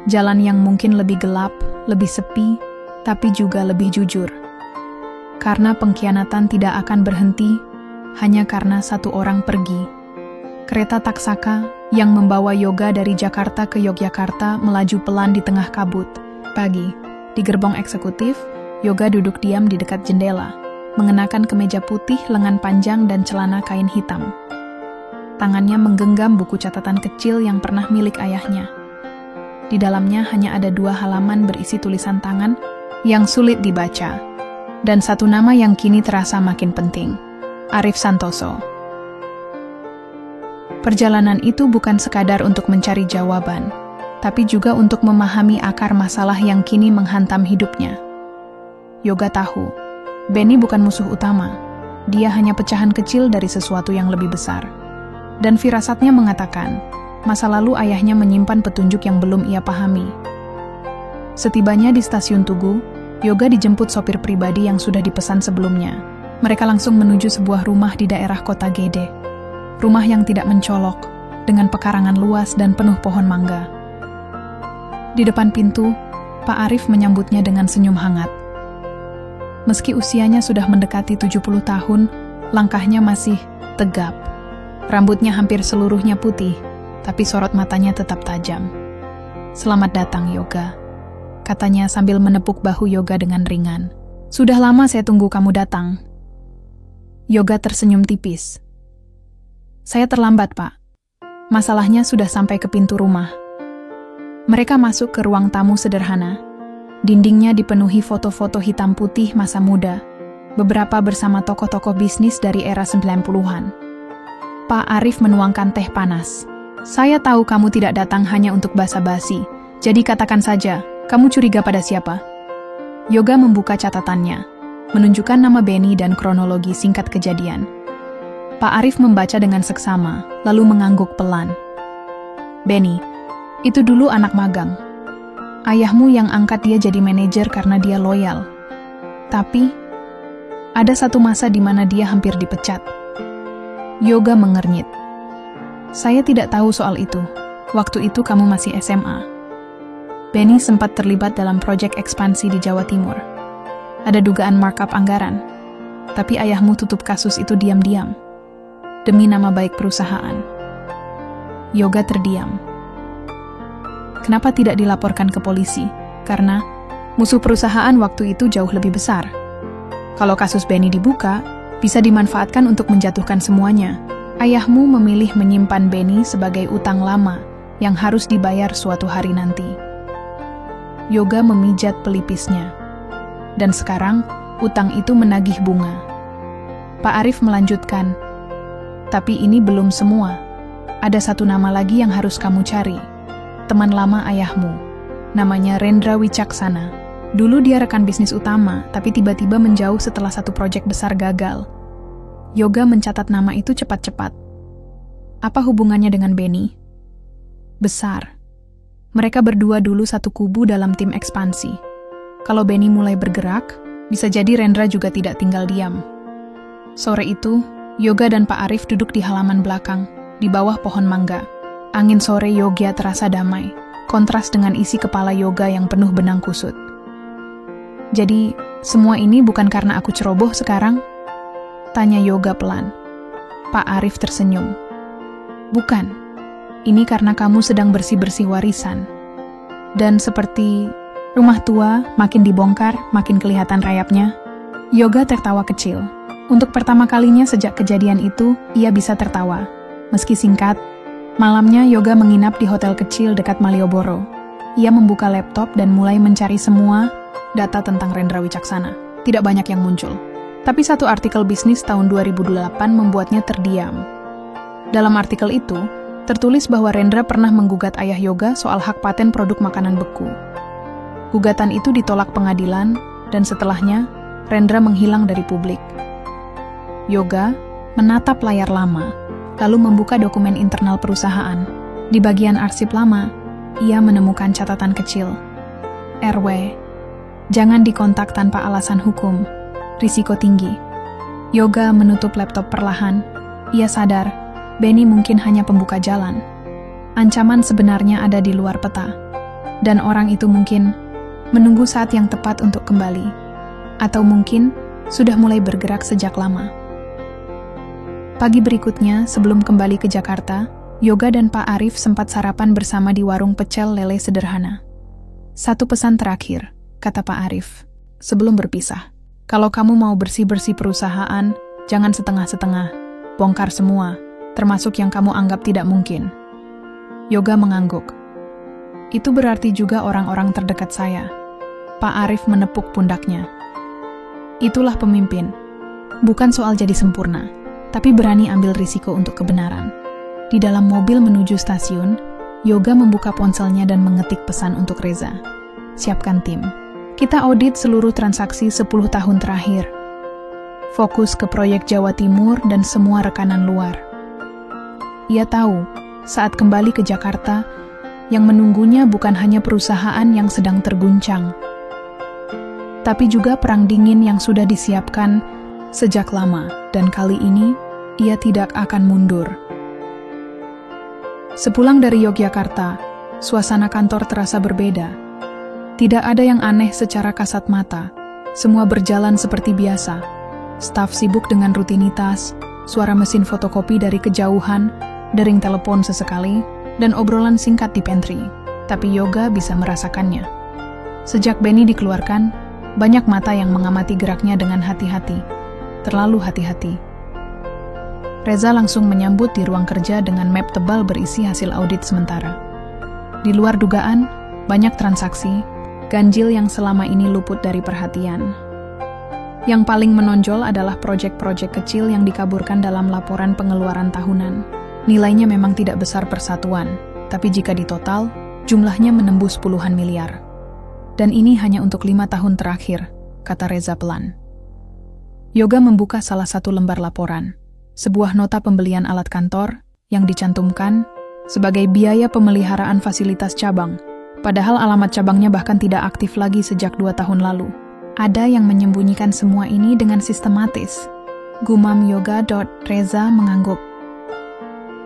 [SPEAKER 1] Jalan yang mungkin lebih gelap, lebih sepi, tapi juga lebih jujur. Karena pengkhianatan tidak akan berhenti, hanya karena satu orang pergi. Kereta Taksaka yang membawa Yoga dari Jakarta ke Yogyakarta melaju pelan di tengah kabut. Pagi, di gerbong eksekutif, Yoga duduk diam di dekat jendela, mengenakan kemeja putih lengan panjang dan celana kain hitam. Tangannya menggenggam buku catatan kecil yang pernah milik ayahnya. Di dalamnya hanya ada 2 halaman berisi tulisan tangan yang sulit dibaca, dan satu nama yang kini terasa makin penting, Arif Santoso. Perjalanan itu bukan sekadar untuk mencari jawaban, tapi juga untuk memahami akar masalah yang kini menghantam hidupnya. Yoga tahu, Benny bukan musuh utama, dia hanya pecahan kecil dari sesuatu yang lebih besar. Dan firasatnya mengatakan, masa lalu ayahnya menyimpan petunjuk yang belum ia pahami. Setibanya di stasiun Tugu, Yoga dijemput sopir pribadi yang sudah dipesan sebelumnya. Mereka langsung menuju sebuah rumah di daerah Kota Gede. Rumah yang tidak mencolok, dengan pekarangan luas dan penuh pohon mangga. Di depan pintu, Pak Arif menyambutnya dengan senyum hangat. Meski usianya sudah mendekati 70 tahun, langkahnya masih tegap. Rambutnya hampir seluruhnya putih, tapi sorot matanya tetap tajam. "Selamat datang, Yoga," katanya sambil menepuk bahu Yoga dengan ringan. "Sudah lama saya tunggu kamu datang." Yoga tersenyum tipis. "Saya terlambat, Pak. Masalahnya sudah sampai ke pintu rumah." Mereka masuk ke ruang tamu sederhana. Dindingnya dipenuhi foto-foto hitam putih masa muda, beberapa bersama tokoh-tokoh bisnis dari era 90-an. Pak Arif menuangkan teh panas. "Saya tahu kamu tidak datang hanya untuk basa-basi, jadi katakan saja, kamu curiga pada siapa?" Yoga membuka catatannya, menunjukkan nama Benny dan kronologi singkat kejadian. Pak Arif membaca dengan seksama, lalu mengangguk pelan. "Benny, itu dulu anak magang. Ayahmu yang angkat dia jadi manajer karena dia loyal. Tapi, ada satu masa di mana dia hampir dipecat." Yoga mengernyit. "Saya tidak tahu soal itu. Waktu itu kamu masih SMA. Benny sempat terlibat dalam proyek ekspansi di Jawa Timur. Ada dugaan markup anggaran. Tapi ayahmu tutup kasus itu diam-diam. Demi nama baik perusahaan." Yoga terdiam. Kenapa tidak dilaporkan ke polisi? Karena musuh perusahaan waktu itu jauh lebih besar. Kalau kasus Benny dibuka, bisa dimanfaatkan untuk menjatuhkan semuanya. Ayahmu memilih menyimpan Benny sebagai utang lama yang harus dibayar suatu hari nanti. Yoga memijat pelipisnya. Dan sekarang, utang itu menagih bunga. Pak Arif melanjutkan, "Tapi ini belum semua. Ada satu nama lagi yang harus kamu cari. Teman lama ayahmu. Namanya Rendra Wicaksana. Dulu dia rekan bisnis utama, tapi tiba-tiba menjauh setelah satu proyek besar gagal." Yoga mencatat nama itu cepat-cepat. "Apa hubungannya dengan Benny?" "Besar. Mereka berdua dulu satu kubu dalam tim ekspansi. Kalau Benny mulai bergerak, bisa jadi Rendra juga tidak tinggal diam." Sore itu, Yoga dan Pak Arif duduk di halaman belakang, di bawah pohon mangga. Angin sore Yogya terasa damai, kontras dengan isi kepala Yoga yang penuh benang kusut. "Jadi, semua ini bukan karena aku ceroboh sekarang?" tanya Yoga pelan. Pak Arif tersenyum. "Bukan. Ini karena kamu sedang bersih-bersih warisan. Dan seperti rumah tua, makin dibongkar, makin kelihatan rayapnya." Yoga tertawa kecil. Untuk pertama kalinya sejak kejadian itu, ia bisa tertawa. Meski singkat, malamnya Yoga menginap di hotel kecil dekat Malioboro. Ia membuka laptop dan mulai mencari semua data tentang Rendra Wicaksana. Tidak banyak yang muncul. Tapi satu artikel bisnis tahun 2008 membuatnya terdiam. Dalam artikel itu, tertulis bahwa Rendra pernah menggugat ayah Yoga soal hak paten produk makanan beku. Gugatan itu ditolak pengadilan, dan setelahnya, Rendra menghilang dari publik. Yoga menatap layar lama, lalu membuka dokumen internal perusahaan. Di bagian arsip lama, ia menemukan catatan kecil. "RW, jangan dikontak tanpa alasan hukum. Risiko tinggi." Yoga menutup laptop perlahan. Ia sadar, Benny mungkin hanya pembuka jalan. Ancaman sebenarnya ada di luar peta. Dan orang itu mungkin menunggu saat yang tepat untuk kembali. Atau mungkin sudah mulai bergerak sejak lama. Pagi berikutnya, sebelum kembali ke Jakarta, Yoga dan Pak Arif sempat sarapan bersama di warung pecel lele sederhana. "Satu pesan terakhir," kata Pak Arif, "sebelum berpisah. Kalau kamu mau bersih-bersih perusahaan, jangan setengah-setengah. Bongkar semua, termasuk yang kamu anggap tidak mungkin." Yoga mengangguk. "Itu berarti juga orang-orang terdekat saya." Pak Arif menepuk pundaknya. "Itulah pemimpin. Bukan soal jadi sempurna, tapi berani ambil risiko untuk kebenaran." Di dalam mobil menuju stasiun, Yoga membuka ponselnya dan mengetik pesan untuk Reza. "Siapkan tim. Kita audit seluruh transaksi 10 tahun terakhir. Fokus ke proyek Jawa Timur dan semua rekanan luar." Ia tahu, saat kembali ke Jakarta, yang menunggunya bukan hanya perusahaan yang sedang terguncang, tapi juga perang dingin yang sudah disiapkan sejak lama, dan kali ini ia tidak akan mundur. Sepulang dari Yogyakarta, suasana kantor terasa berbeda. Tidak ada yang aneh secara kasat mata. Semua berjalan seperti biasa. Staf sibuk dengan rutinitas, suara mesin fotokopi dari kejauhan, dering telepon sesekali, dan obrolan singkat di pantry. Tapi Yoga bisa merasakannya. Sejak Benny dikeluarkan, banyak mata yang mengamati geraknya dengan hati-hati. Terlalu hati-hati. Reza langsung menyambut di ruang kerja dengan map tebal berisi hasil audit sementara. Di luar dugaan, banyak transaksi, ganjil yang selama ini luput dari perhatian. Yang paling menonjol adalah proyek-proyek kecil yang dikaburkan dalam laporan pengeluaran tahunan. Nilainya memang tidak besar persatuan, tapi jika ditotal, jumlahnya menembus puluhan miliar. Dan ini hanya untuk 5 tahun terakhir, kata Reza pelan. Yoga membuka salah satu lembar laporan. Sebuah nota pembelian alat kantor yang dicantumkan sebagai biaya pemeliharaan fasilitas cabang, padahal alamat cabangnya bahkan tidak aktif lagi sejak 2 tahun lalu. Ada yang menyembunyikan semua ini dengan sistematis. Gumam Yoga. Reza mengangguk.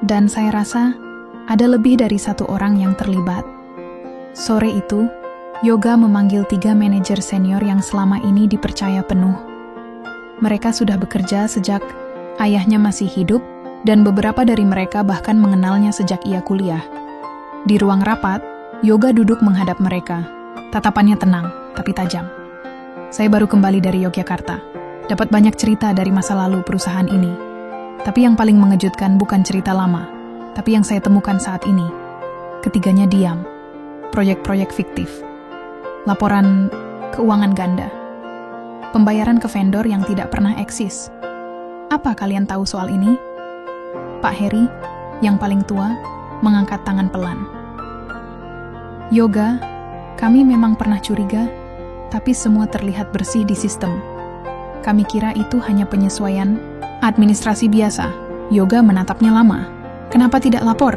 [SPEAKER 1] Dan saya rasa ada lebih dari 1 orang yang terlibat. Sore itu, Yoga memanggil 3 manajer senior yang selama ini dipercaya penuh. Mereka sudah bekerja sejak ayahnya masih hidup, dan beberapa dari mereka bahkan mengenalnya sejak ia kuliah. Di ruang rapat, Yoga duduk menghadap mereka. Tatapannya tenang, tapi tajam. Saya baru kembali dari Yogyakarta. Dapat banyak cerita dari masa lalu perusahaan ini. Tapi yang paling mengejutkan bukan cerita lama, tapi yang saya temukan saat ini. Ketiganya diam. Proyek-proyek fiktif. Laporan keuangan ganda. Pembayaran ke vendor yang tidak pernah eksis. Apa kalian tahu soal ini? Pak Heri, yang paling tua, mengangkat tangan pelan. Yoga, kami memang pernah curiga, tapi semua terlihat bersih di sistem. Kami kira itu hanya penyesuaian administrasi biasa. Yoga menatapnya lama. Kenapa tidak lapor?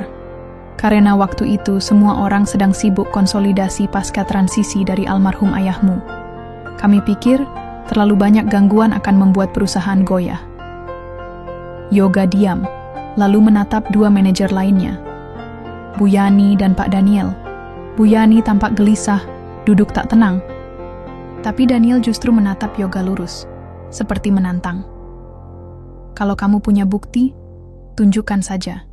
[SPEAKER 1] Karena waktu itu semua orang sedang sibuk konsolidasi pasca transisi dari almarhum ayahmu. Kami pikir terlalu banyak gangguan akan membuat perusahaan goyah. Yoga diam, lalu menatap 2 manajer lainnya, Bu Yani dan Pak Daniel. Bu Yani tampak gelisah, duduk tak tenang. Tapi Daniel justru menatap Yoga lurus, seperti menantang. Kalau kamu punya bukti, tunjukkan saja,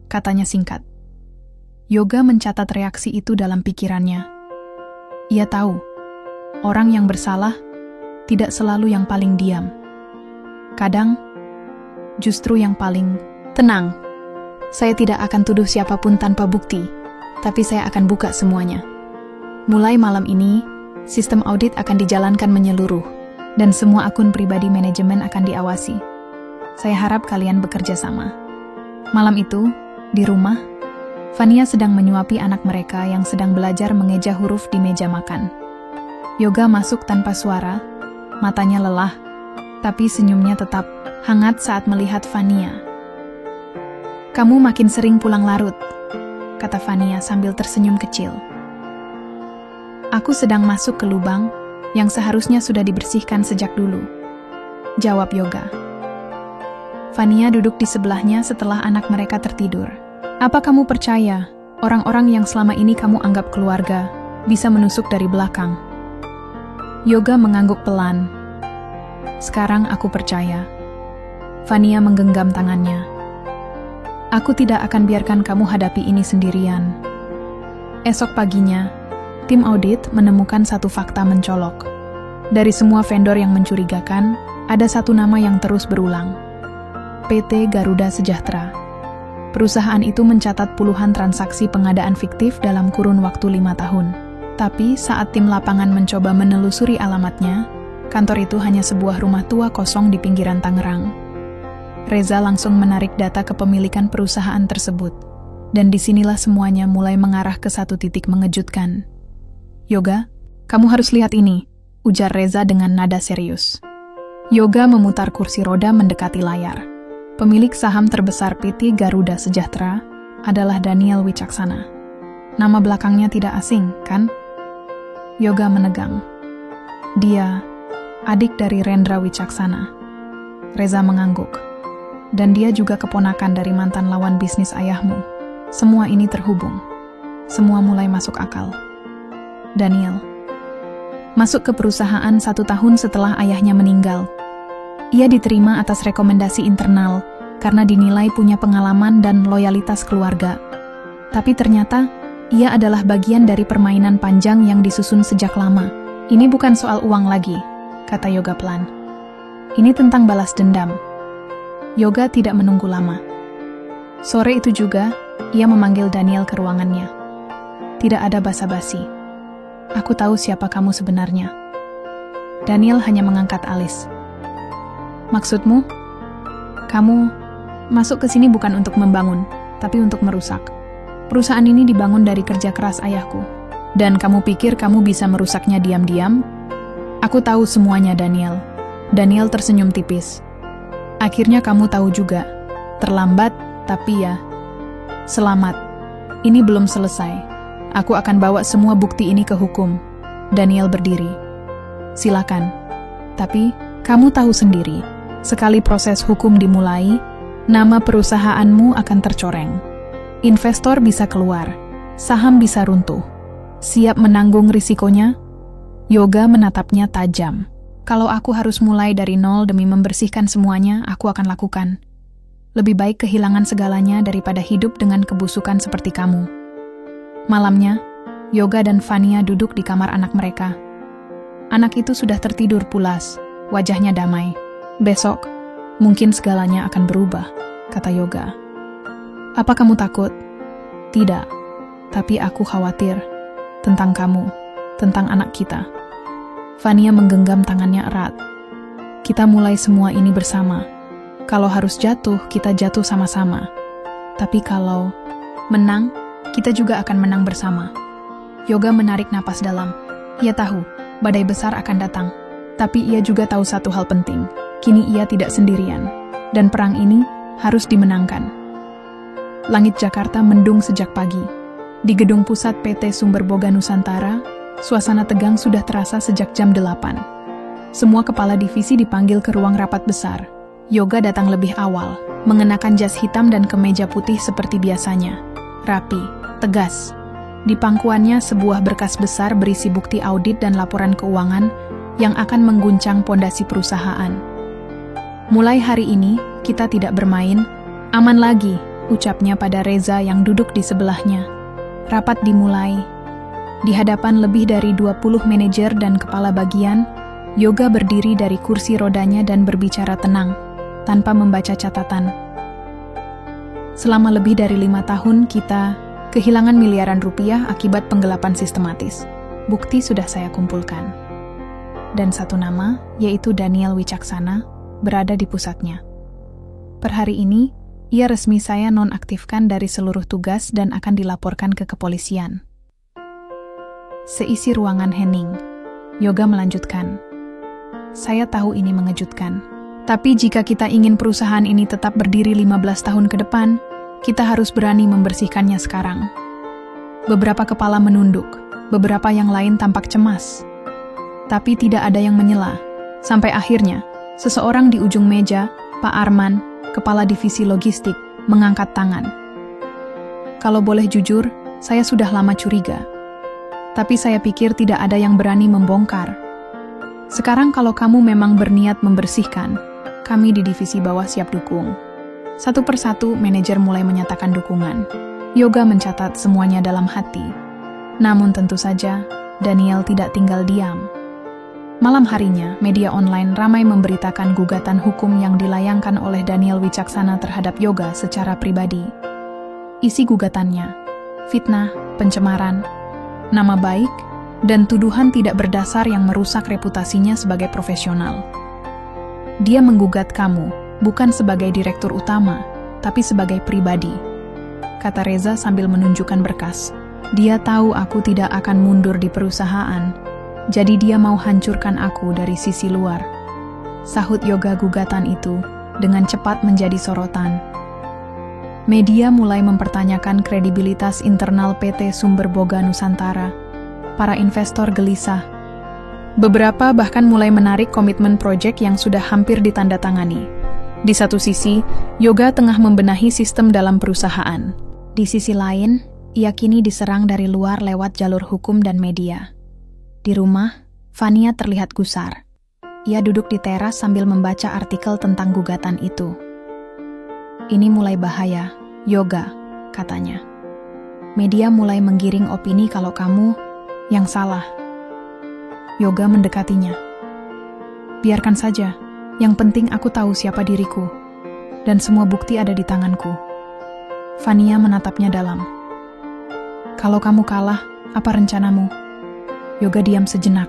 [SPEAKER 1] katanya singkat. Yoga mencatat reaksi itu dalam pikirannya. Ia tahu, orang yang bersalah tidak selalu yang paling diam. Kadang, justru yang paling tenang. Saya tidak akan tuduh siapapun tanpa bukti, tapi saya akan buka semuanya. Mulai malam ini, sistem audit akan dijalankan menyeluruh, dan semua akun pribadi manajemen akan diawasi. Saya harap kalian bekerja sama. Malam itu, di rumah, Fania sedang menyuapi anak mereka yang sedang belajar mengeja huruf di meja makan. Yoga masuk tanpa suara, matanya lelah, tapi senyumnya tetap hangat saat melihat Fania. Kamu makin sering pulang larut, kata Fania sambil tersenyum kecil. Aku sedang masuk ke lubang yang seharusnya sudah dibersihkan sejak dulu, jawab Yoga. Fania duduk di sebelahnya setelah anak mereka tertidur. Apa kamu percaya orang-orang yang selama ini kamu anggap keluarga bisa menusuk dari belakang? Yoga mengangguk pelan. Sekarang aku percaya. Fania menggenggam tangannya. Aku tidak akan biarkan kamu hadapi ini sendirian. Esok paginya, tim audit menemukan satu fakta mencolok. Dari semua vendor yang mencurigakan, ada satu nama yang terus berulang. PT Garuda Sejahtera. Perusahaan itu mencatat puluhan transaksi pengadaan fiktif dalam kurun waktu 5 tahun. Tapi saat tim lapangan mencoba menelusuri alamatnya, kantor itu hanya sebuah rumah tua kosong di pinggiran Tangerang. Reza langsung menarik data kepemilikan perusahaan tersebut, dan disinilah semuanya mulai mengarah ke satu titik mengejutkan. Yoga, kamu harus lihat ini, ujar Reza dengan nada serius. Yoga memutar kursi roda mendekati layar. Pemilik saham terbesar PT Garuda Sejahtera adalah Daniel Wicaksana. Nama belakangnya tidak asing, kan? Yoga menegang. Dia adik dari Rendra Wicaksana. Reza mengangguk. Dan dia juga keponakan dari mantan lawan bisnis ayahmu. Semua ini terhubung. Semua mulai masuk akal. Daniel masuk ke perusahaan 1 tahun setelah ayahnya meninggal. Ia diterima atas rekomendasi internal karena dinilai punya pengalaman dan loyalitas keluarga. Tapi ternyata, ia adalah bagian dari permainan panjang yang disusun sejak lama. Ini bukan soal uang lagi, kata Yoga pelan. Ini tentang balas dendam. Yoga tidak menunggu lama. Sore itu juga, ia memanggil Daniel ke ruangannya. Tidak ada basa-basi. Aku tahu siapa kamu sebenarnya. Daniel hanya mengangkat alis. Maksudmu? Kamu masuk ke sini bukan untuk membangun, tapi untuk merusak. Perusahaan ini dibangun dari kerja keras ayahku. Dan kamu pikir kamu bisa merusaknya diam-diam? Aku tahu semuanya, Daniel. Daniel tersenyum tipis. Akhirnya kamu tahu juga. Terlambat, tapi ya. Selamat. Ini belum selesai. Aku akan bawa semua bukti ini ke hukum. Daniel berdiri. Silakan. Tapi, kamu tahu sendiri, sekali proses hukum dimulai, nama perusahaanmu akan tercoreng. Investor bisa keluar, saham bisa runtuh. Siap menanggung risikonya? Yoga menatapnya tajam. Kalau aku harus mulai dari nol demi membersihkan semuanya, aku akan lakukan. Lebih baik kehilangan segalanya daripada hidup dengan kebusukan seperti kamu. Malamnya, Yoga dan Vania duduk di kamar anak mereka. Anak itu sudah tertidur pulas, wajahnya damai. Besok, mungkin segalanya akan berubah, kata Yoga. Apa kamu takut? Tidak, tapi aku khawatir tentang kamu, tentang anak kita. Vania menggenggam tangannya erat. Kita mulai semua ini bersama. Kalau harus jatuh, kita jatuh sama-sama. Tapi kalau menang, kita juga akan menang bersama. Yoga menarik napas dalam. Ia tahu, badai besar akan datang. Tapi ia juga tahu satu hal penting. Kini ia tidak sendirian. Dan perang ini harus dimenangkan. Langit Jakarta mendung sejak pagi. Di gedung pusat PT Sumber Boga Nusantara, suasana tegang sudah terasa sejak jam 8. Semua kepala divisi dipanggil ke ruang rapat besar. Yoga datang lebih awal, mengenakan jas hitam dan kemeja putih seperti biasanya. Rapi, tegas. Di pangkuannya sebuah berkas besar berisi bukti audit dan laporan keuangan yang akan mengguncang pondasi perusahaan. Mulai hari ini, kita tidak bermain, aman lagi, ucapnya pada Reza yang duduk di sebelahnya. Rapat dimulai. Di hadapan lebih dari 20 manajer dan kepala bagian, Yoga berdiri dari kursi rodanya dan berbicara tenang, tanpa membaca catatan. Selama lebih dari 5 tahun, kita kehilangan miliaran rupiah akibat penggelapan sistematis. Bukti sudah saya kumpulkan. Dan satu nama, yaitu Daniel Wicaksana, berada di pusatnya. Per hari ini, ia resmi saya nonaktifkan dari seluruh tugas dan akan dilaporkan ke kepolisian. Seisi ruangan hening. Yoga melanjutkan. Saya tahu ini mengejutkan. Tapi jika kita ingin perusahaan ini tetap berdiri 15 tahun ke depan, kita harus berani membersihkannya sekarang. Beberapa kepala menunduk, beberapa yang lain tampak cemas. Tapi tidak ada yang menyela. Sampai akhirnya, seseorang di ujung meja, Pak Arman, kepala divisi logistik, mengangkat tangan. Kalau boleh jujur, saya sudah lama curiga. Tapi saya pikir tidak ada yang berani membongkar. Sekarang kalau kamu memang berniat membersihkan, kami di divisi bawah siap dukung. Satu persatu, manajer mulai menyatakan dukungan. Yoga mencatat semuanya dalam hati. Namun tentu saja, Daniel tidak tinggal diam. Malam harinya, media online ramai memberitakan gugatan hukum yang dilayangkan oleh Daniel Wicaksana terhadap Yoga secara pribadi. Isi gugatannya, fitnah, pencemaran, nama baik, dan tuduhan tidak berdasar yang merusak reputasinya sebagai profesional. Dia menggugat kamu, bukan sebagai direktur utama, tapi sebagai pribadi, kata Reza sambil menunjukkan berkas. Dia tahu aku tidak akan mundur di perusahaan, jadi dia mau hancurkan aku dari sisi luar. Sahut Yoga gugatan itu, dengan cepat menjadi sorotan. Media mulai mempertanyakan kredibilitas internal PT Sumber Boga Nusantara. Para investor gelisah. Beberapa bahkan mulai menarik komitmen proyek yang sudah hampir ditandatangani. Di satu sisi, Yoga tengah membenahi sistem dalam perusahaan. Di sisi lain, ia kini diserang dari luar lewat jalur hukum dan media. Di rumah, Fania terlihat gusar. Ia duduk di teras sambil membaca artikel tentang gugatan itu. "Ini mulai bahaya, Yoga," katanya. "Media mulai menggiring opini kalau kamu yang salah." Yoga mendekatinya. "Biarkan saja, yang penting aku tahu siapa diriku, dan semua bukti ada di tanganku." Fania menatapnya dalam. "Kalau kamu kalah, apa rencanamu?" Yoga diam sejenak.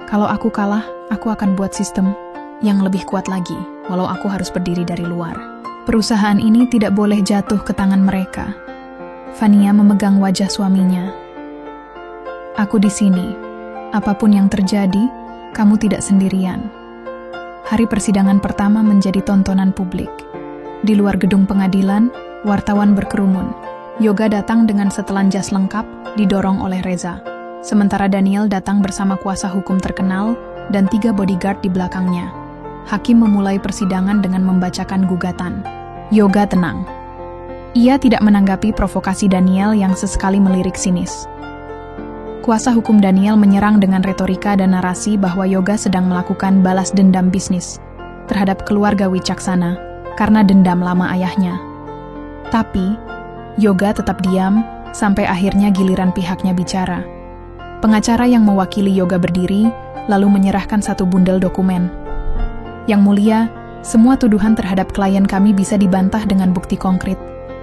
[SPEAKER 1] "Kalau aku kalah, aku akan buat sistem yang lebih kuat lagi, walau aku harus berdiri dari luar. Perusahaan ini tidak boleh jatuh ke tangan mereka." Fania memegang wajah suaminya. "Aku di sini. Apapun yang terjadi, kamu tidak sendirian." Hari persidangan pertama menjadi tontonan publik. Di luar gedung pengadilan, wartawan berkerumun. Yoga datang dengan setelan jas lengkap, didorong oleh Reza. Sementara Daniel datang bersama kuasa hukum terkenal dan 3 bodyguard di belakangnya. Hakim memulai persidangan dengan membacakan gugatan. Yoga tenang. Ia tidak menanggapi provokasi Daniel yang sesekali melirik sinis. Kuasa hukum Daniel menyerang dengan retorika dan narasi bahwa Yoga sedang melakukan balas dendam bisnis terhadap keluarga Wicaksana karena dendam lama ayahnya. Tapi, Yoga tetap diam sampai akhirnya giliran pihaknya bicara. Pengacara yang mewakili Yoga berdiri, lalu menyerahkan satu bundel dokumen. "Yang mulia, semua tuduhan terhadap klien kami bisa dibantah dengan bukti konkret.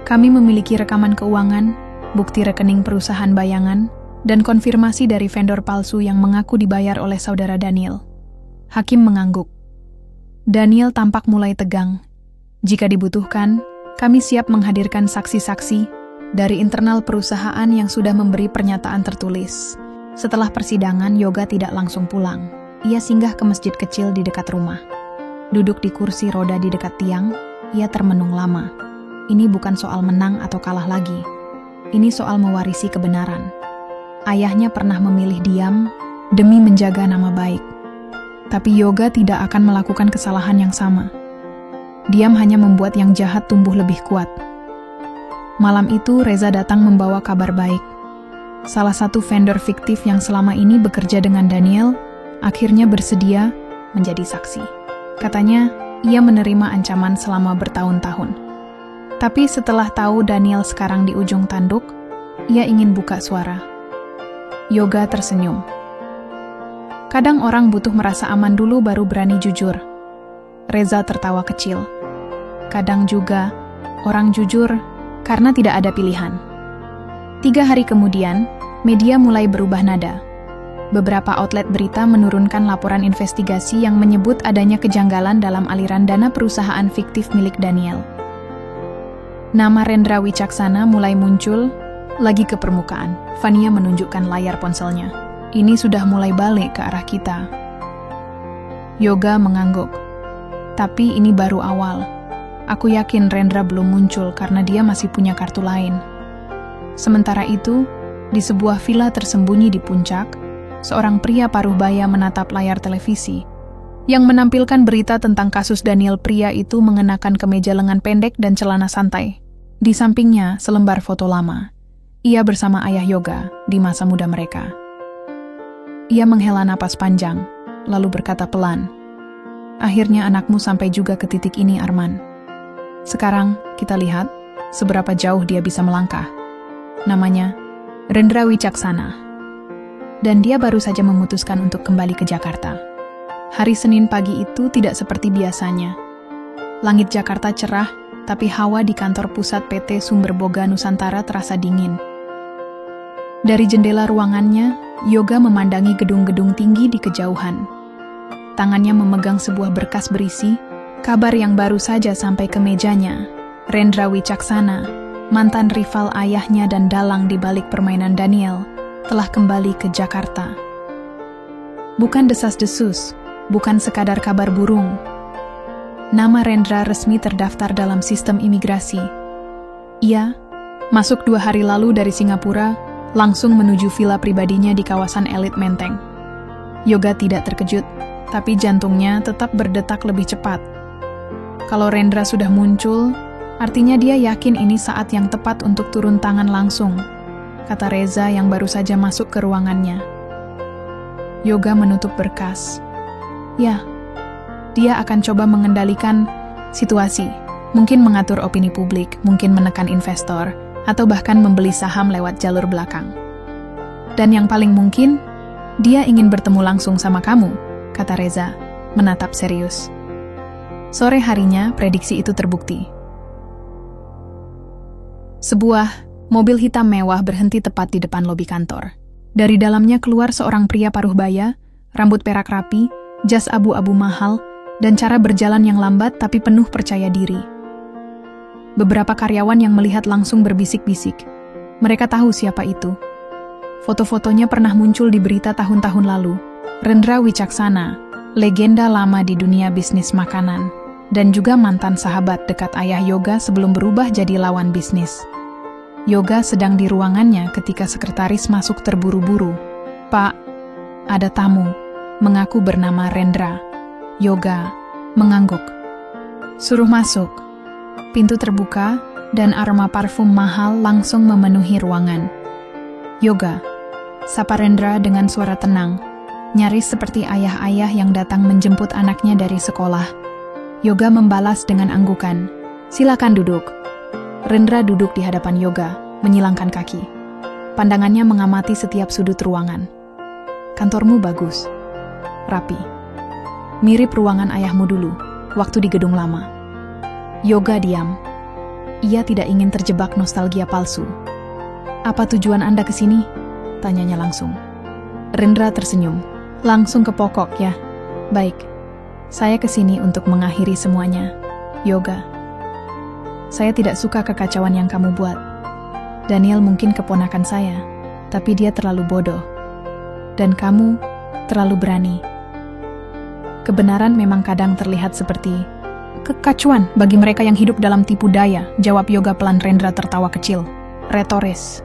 [SPEAKER 1] Kami memiliki rekaman keuangan, bukti rekening perusahaan bayangan, dan konfirmasi dari vendor palsu yang mengaku dibayar oleh saudara Daniel." Hakim mengangguk. Daniel tampak mulai tegang. "Jika dibutuhkan, kami siap menghadirkan saksi-saksi dari internal perusahaan yang sudah memberi pernyataan tertulis." Setelah persidangan, Yoga tidak langsung pulang. Ia singgah ke masjid kecil di dekat rumah. Duduk di kursi roda di dekat tiang, ia termenung lama. Ini bukan soal menang atau kalah lagi. Ini soal mewarisi kebenaran. Ayahnya pernah memilih diam demi menjaga nama baik. Tapi Yoga tidak akan melakukan kesalahan yang sama. Diam hanya membuat yang jahat tumbuh lebih kuat. Malam itu, Reza datang membawa kabar baik. Salah satu vendor fiktif yang selama ini bekerja dengan Daniel, akhirnya bersedia menjadi saksi. Katanya, ia menerima ancaman selama bertahun-tahun. Tapi setelah tahu Daniel sekarang di ujung tanduk, ia ingin buka suara. Yoga tersenyum. "Kadang orang butuh merasa aman dulu baru berani jujur." Reza tertawa kecil. "Kadang juga, orang jujur karena tidak ada pilihan." 3 hari kemudian, media mulai berubah nada. Beberapa outlet berita menurunkan laporan investigasi yang menyebut adanya kejanggalan dalam aliran dana perusahaan fiktif milik Daniel. Nama Rendra Wicaksana mulai muncul lagi ke permukaan. Fania menunjukkan layar ponselnya. "Ini sudah mulai balik ke arah kita." Yoga mengangguk. "Tapi ini baru awal. Aku yakin Rendra belum muncul karena dia masih punya kartu lain." Sementara itu, di sebuah villa tersembunyi di puncak, seorang pria paruh baya menatap layar televisi yang menampilkan berita tentang kasus Daniel. Pria itu mengenakan kemeja lengan pendek dan celana santai. Di sampingnya, selembar foto lama. Ia bersama ayah Yoga di masa muda mereka. Ia menghela napas panjang, lalu berkata pelan, "Akhirnya anakmu sampai juga ke titik ini, Arman. Sekarang kita lihat seberapa jauh dia bisa melangkah. Namanya Rendra Wicaksana. Dan dia baru saja memutuskan untuk kembali ke Jakarta." Hari Senin pagi itu tidak seperti biasanya. Langit Jakarta cerah, tapi hawa di kantor pusat PT Sumber Boga Nusantara terasa dingin. Dari jendela ruangannya, Yoga memandangi gedung-gedung tinggi di kejauhan. Tangannya memegang sebuah berkas berisi kabar yang baru saja sampai ke mejanya. Rendra Wicaksana, mantan rival ayahnya dan dalang di balik permainan Daniel, telah kembali ke Jakarta. Bukan desas-desus, bukan sekadar kabar burung. Nama Rendra resmi terdaftar dalam sistem imigrasi. Ia masuk 2 hari lalu dari Singapura, langsung menuju villa pribadinya di kawasan elit Menteng. Yoga tidak terkejut, tapi jantungnya tetap berdetak lebih cepat. Kalau Rendra sudah muncul, Artinya dia yakin ini saat yang tepat untuk turun tangan langsung, kata Reza yang baru saja masuk ke ruangannya. Yoga menutup berkas. Ya, dia akan coba mengendalikan situasi, mungkin mengatur opini publik, mungkin menekan investor, atau bahkan membeli saham lewat jalur belakang. Dan yang paling mungkin, dia ingin bertemu langsung sama kamu, kata Reza, menatap serius. Sore harinya, prediksi itu terbukti. Sebuah mobil hitam mewah berhenti tepat di depan lobi kantor. Dari dalamnya keluar seorang pria paruh baya, rambut perak rapi, jas abu-abu mahal, dan cara berjalan yang lambat tapi penuh percaya diri. Beberapa karyawan yang melihat langsung berbisik-bisik. Mereka tahu siapa itu. Foto-fotonya pernah muncul di berita tahun-tahun lalu. Rendra Wicaksana, legenda lama di dunia bisnis makanan, dan juga mantan sahabat dekat ayah Yoga sebelum berubah jadi lawan bisnis. Yoga sedang di ruangannya ketika sekretaris masuk terburu-buru. "Pak, ada tamu," mengaku bernama Rendra. Yoga mengangguk. "Suruh masuk." Pintu terbuka dan aroma parfum mahal langsung memenuhi ruangan. "Yoga," sapa Rendra dengan suara tenang, nyaris seperti ayah-ayah yang datang menjemput anaknya dari sekolah. Yoga membalas dengan anggukan, "Silakan duduk." Rendra duduk di hadapan Yoga, menyilangkan kaki. Pandangannya mengamati setiap sudut ruangan. "Kantormu bagus, rapi. Mirip ruangan ayahmu dulu, waktu di gedung lama." Yoga diam. Ia tidak ingin terjebak nostalgia palsu. "Apa tujuan Anda ke sini?" tanyanya langsung. Rendra tersenyum. "Langsung ke pokok ya. Baik. Saya ke sini untuk mengakhiri semuanya, Yoga. Saya tidak suka kekacauan yang kamu buat. Daniel mungkin keponakan saya, tapi dia terlalu bodoh. Dan kamu terlalu berani. Kebenaran memang kadang terlihat seperti kekacauan bagi mereka yang hidup dalam tipu daya," jawab Yoga pelan. Rendra tertawa kecil, retoris.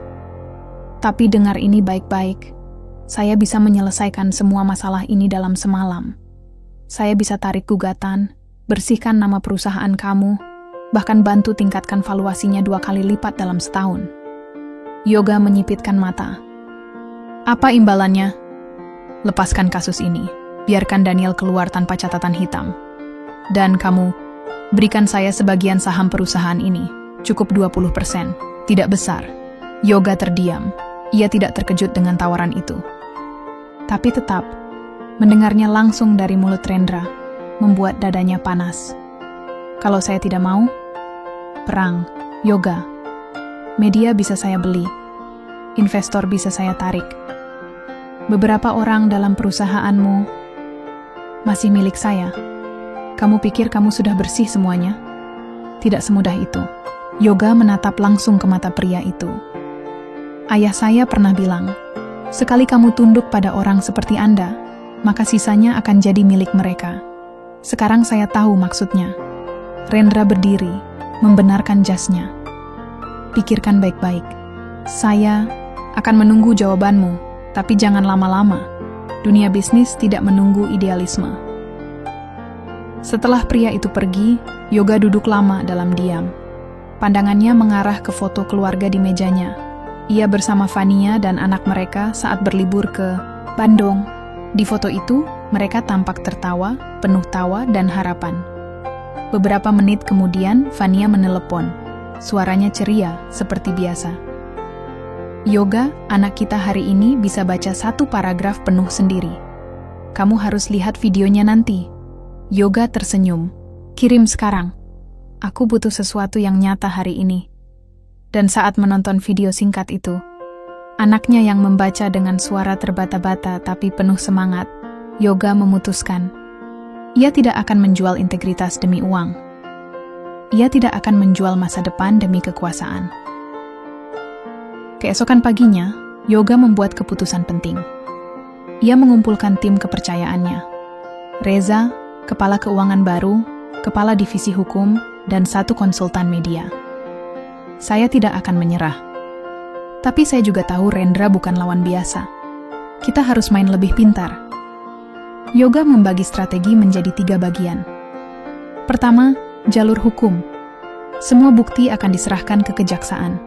[SPEAKER 1] "Tapi dengar ini baik-baik. Saya bisa menyelesaikan semua masalah ini dalam semalam. Saya bisa tarik gugatan, bersihkan nama perusahaan kamu, bahkan bantu tingkatkan valuasinya 2 kali lipat dalam setahun." Yoga menyipitkan mata. "Apa imbalannya?" "Lepaskan kasus ini. Biarkan Daniel keluar tanpa catatan hitam. Dan kamu, berikan saya sebagian saham perusahaan ini. Cukup 20%. Tidak besar." Yoga terdiam. Ia tidak terkejut dengan tawaran itu. Tapi tetap, mendengarnya langsung dari mulut Rendra membuat dadanya panas. "Kalau saya tidak mau, perang, Yoga. Media bisa saya beli, investor bisa saya tarik. Beberapa orang dalam perusahaanmu masih milik saya. Kamu pikir kamu sudah bersih semuanya? Tidak semudah itu." Yoga menatap langsung ke mata pria itu. "Ayah saya pernah bilang, sekali kamu tunduk pada orang seperti Anda, maka sisanya akan jadi milik mereka. Sekarang saya tahu maksudnya." Rendra berdiri, membenarkan jasnya. "Pikirkan baik-baik. Saya akan menunggu jawabanmu, tapi jangan lama-lama. Dunia bisnis tidak menunggu idealisme." Setelah pria itu pergi, Yoga duduk lama dalam diam. Pandangannya mengarah ke foto keluarga di mejanya. Ia bersama Fania dan anak mereka saat berlibur ke Bandung. Di foto itu, mereka tampak tertawa, penuh tawa dan harapan. Beberapa menit kemudian, Fania menelepon. Suaranya ceria, seperti biasa. "Yoga, anak kita hari ini bisa baca 1 paragraf penuh sendiri. Kamu harus lihat videonya nanti." Yoga tersenyum. "Kirim sekarang. Aku butuh sesuatu yang nyata hari ini." Dan saat menonton video singkat itu, anaknya yang membaca dengan suara terbata-bata tapi penuh semangat, Yoga memutuskan, ia tidak akan menjual integritas demi uang. Ia tidak akan menjual masa depan demi kekuasaan. Keesokan paginya, Yoga membuat keputusan penting. Ia mengumpulkan tim kepercayaannya. Reza, kepala keuangan baru, kepala divisi hukum, dan 1 konsultan media. "Saya tidak akan menyerah. Tapi saya juga tahu Rendra bukan lawan biasa. Kita harus main lebih pintar." Yoga membagi strategi menjadi 3 bagian. Pertama, jalur hukum. Semua bukti akan diserahkan ke kejaksaan,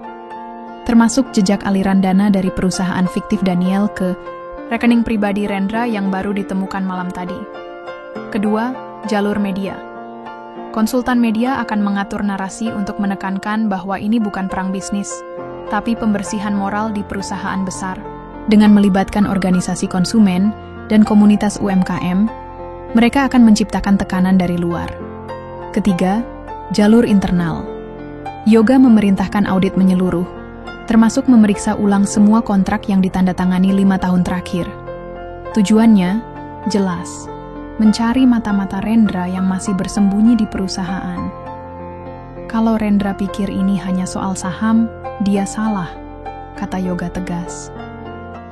[SPEAKER 1] termasuk jejak aliran dana dari perusahaan fiktif Daniel ke rekening pribadi Rendra yang baru ditemukan malam tadi. Kedua, jalur media. Konsultan media akan mengatur narasi untuk menekankan bahwa ini bukan perang bisnis, tapi pembersihan moral di perusahaan besar. Dengan melibatkan organisasi konsumen dan komunitas UMKM, mereka akan menciptakan tekanan dari luar. Ketiga, jalur internal. Yoga memerintahkan audit menyeluruh, termasuk memeriksa ulang semua kontrak yang ditandatangani 5 tahun terakhir. Tujuannya jelas, mencari mata-mata Rendra yang masih bersembunyi di perusahaan. Kalau Rendra pikir ini hanya soal saham, dia salah, kata Yoga tegas.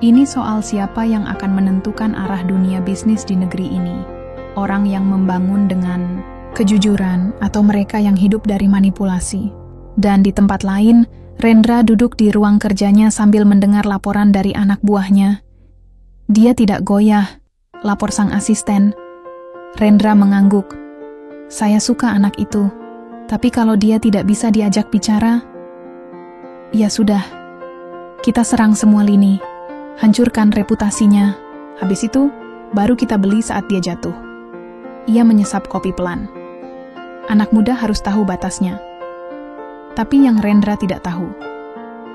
[SPEAKER 1] Ini soal siapa yang akan menentukan arah dunia bisnis di negeri ini. Orang yang membangun dengan kejujuran atau mereka yang hidup dari manipulasi. Dan di tempat lain, Rendra duduk di ruang kerjanya sambil mendengar laporan dari anak buahnya. Dia tidak goyah, lapor sang asisten. Rendra mengangguk. Saya suka anak itu, tapi kalau dia tidak bisa diajak bicara, ya sudah, kita serang semua lini. Hancurkan reputasinya. Habis itu, baru kita beli saat dia jatuh. Ia menyesap kopi pelan. Anak muda harus tahu batasnya. Tapi yang Rendra tidak tahu,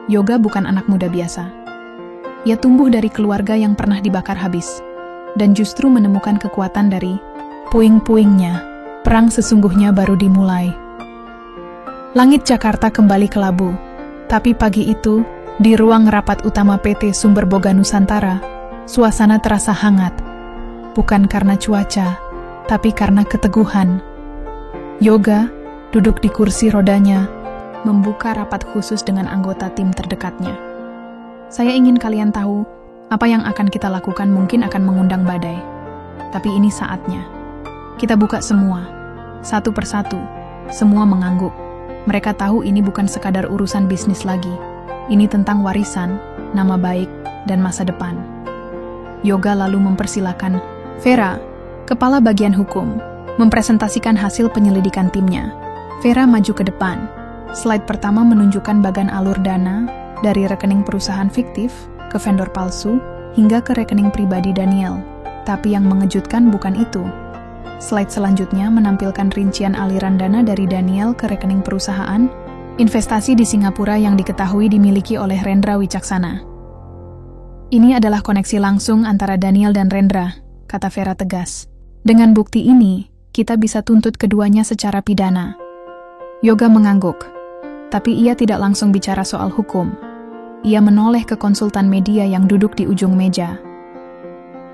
[SPEAKER 1] Yoga bukan anak muda biasa. Ia tumbuh dari keluarga yang pernah dibakar habis, dan justru menemukan kekuatan dari puing-puingnya. Perang sesungguhnya baru dimulai. Langit Jakarta kembali kelabu, tapi pagi itu, di ruang rapat utama PT Sumber Boga Nusantara, suasana terasa hangat. Bukan karena cuaca, tapi karena keteguhan. Yoga duduk di kursi rodanya, membuka rapat khusus dengan anggota tim terdekatnya. Saya ingin kalian tahu, apa yang akan kita lakukan mungkin akan mengundang badai. Tapi ini saatnya. Kita buka semua, satu persatu. Semua mengangguk. Mereka tahu ini bukan sekadar urusan bisnis lagi. Ini tentang warisan, nama baik, dan masa depan. Yoga lalu mempersilakan Vera, kepala bagian hukum, mempresentasikan hasil penyelidikan timnya. Vera maju ke depan. Slide pertama menunjukkan bagan alur dana dari rekening perusahaan fiktif ke vendor palsu hingga ke rekening pribadi Daniel. Tapi yang mengejutkan bukan itu. Slide selanjutnya menampilkan rincian aliran dana dari Daniel ke rekening perusahaan investasi di Singapura yang diketahui dimiliki oleh Rendra Wicaksana. Ini adalah koneksi langsung antara Daniel dan Rendra, kata Vera tegas. Dengan bukti ini, kita bisa tuntut keduanya secara pidana. Yoga mengangguk, tapi ia tidak langsung bicara soal hukum. Ia menoleh ke konsultan media yang duduk di ujung meja.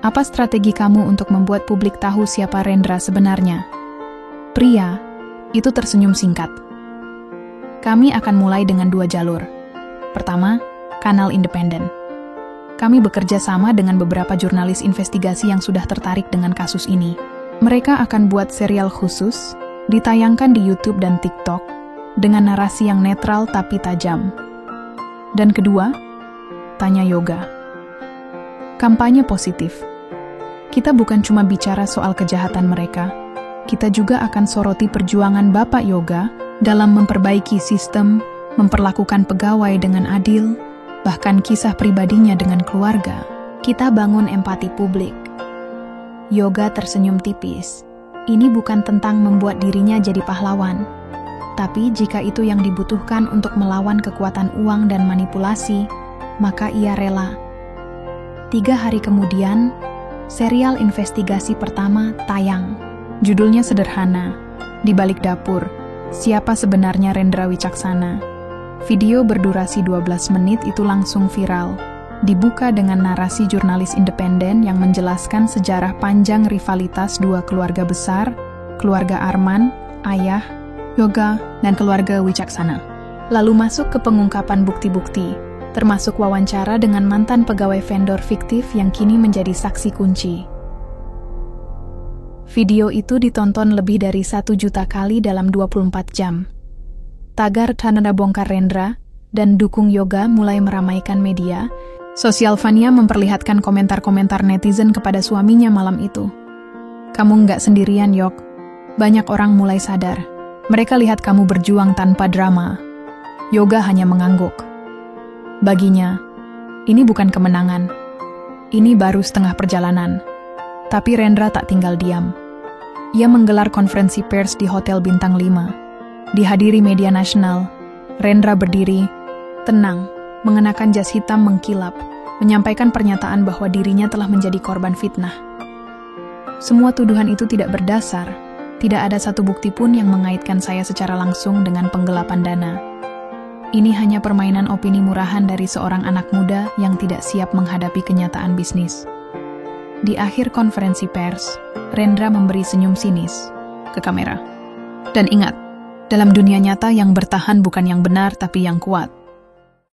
[SPEAKER 1] Apa strategi kamu untuk membuat publik tahu siapa Rendra sebenarnya? Pria itu tersenyum singkat. Kami akan mulai dengan 2 jalur. Pertama, kanal independen. Kami bekerja sama dengan beberapa jurnalis investigasi yang sudah tertarik dengan kasus ini. Mereka akan buat serial khusus, ditayangkan di YouTube dan TikTok, dengan narasi yang netral tapi tajam. Dan kedua, tanya Yoga. Kampanye positif. Kita bukan cuma bicara soal kejahatan mereka, kita juga akan soroti perjuangan Bapak Yoga dalam memperbaiki sistem, memperlakukan pegawai dengan adil, bahkan kisah pribadinya dengan keluarga. Kita bangun empati publik. Yoga tersenyum tipis. Ini bukan tentang membuat dirinya jadi pahlawan, tapi jika itu yang dibutuhkan untuk melawan kekuatan uang dan manipulasi, maka ia rela. 3 hari kemudian, serial investigasi pertama tayang. Judulnya sederhana, Di Balik Dapur, Siapa Sebenarnya Rendra Wicaksana. Video berdurasi 12 menit itu langsung viral. Dibuka dengan narasi jurnalis independen yang menjelaskan sejarah panjang rivalitas 2 keluarga besar, keluarga Arman, ayah, Yoga, dan keluarga Wicaksana. Lalu masuk ke pengungkapan bukti-bukti, termasuk wawancara dengan mantan pegawai vendor fiktif yang kini menjadi saksi kunci. Video itu ditonton lebih dari 1 juta kali dalam 24 jam. Tagar Tanda Bongkar Rendra dan dukung Yoga mulai meramaikan media. Sosial Fania memperlihatkan komentar-komentar netizen kepada suaminya malam itu. Kamu nggak sendirian, Yok. Banyak orang mulai sadar. Mereka lihat kamu berjuang tanpa drama. Yoga hanya mengangguk. Baginya, ini bukan kemenangan. Ini baru setengah perjalanan. Tapi Rendra tak tinggal diam. Ia menggelar konferensi pers di Hotel Bintang 5. Dihadiri media nasional, Rendra berdiri, tenang, mengenakan jas hitam mengkilap, menyampaikan pernyataan bahwa dirinya telah menjadi korban fitnah. Semua tuduhan itu tidak berdasar. Tidak ada satu bukti pun yang mengaitkan saya secara langsung dengan penggelapan dana. Ini hanya permainan opini murahan dari seorang anak muda yang tidak siap menghadapi kenyataan bisnis. Di akhir konferensi pers, Rendra memberi senyum sinis ke kamera. Dan ingat, dalam dunia nyata yang bertahan bukan yang benar tapi yang kuat.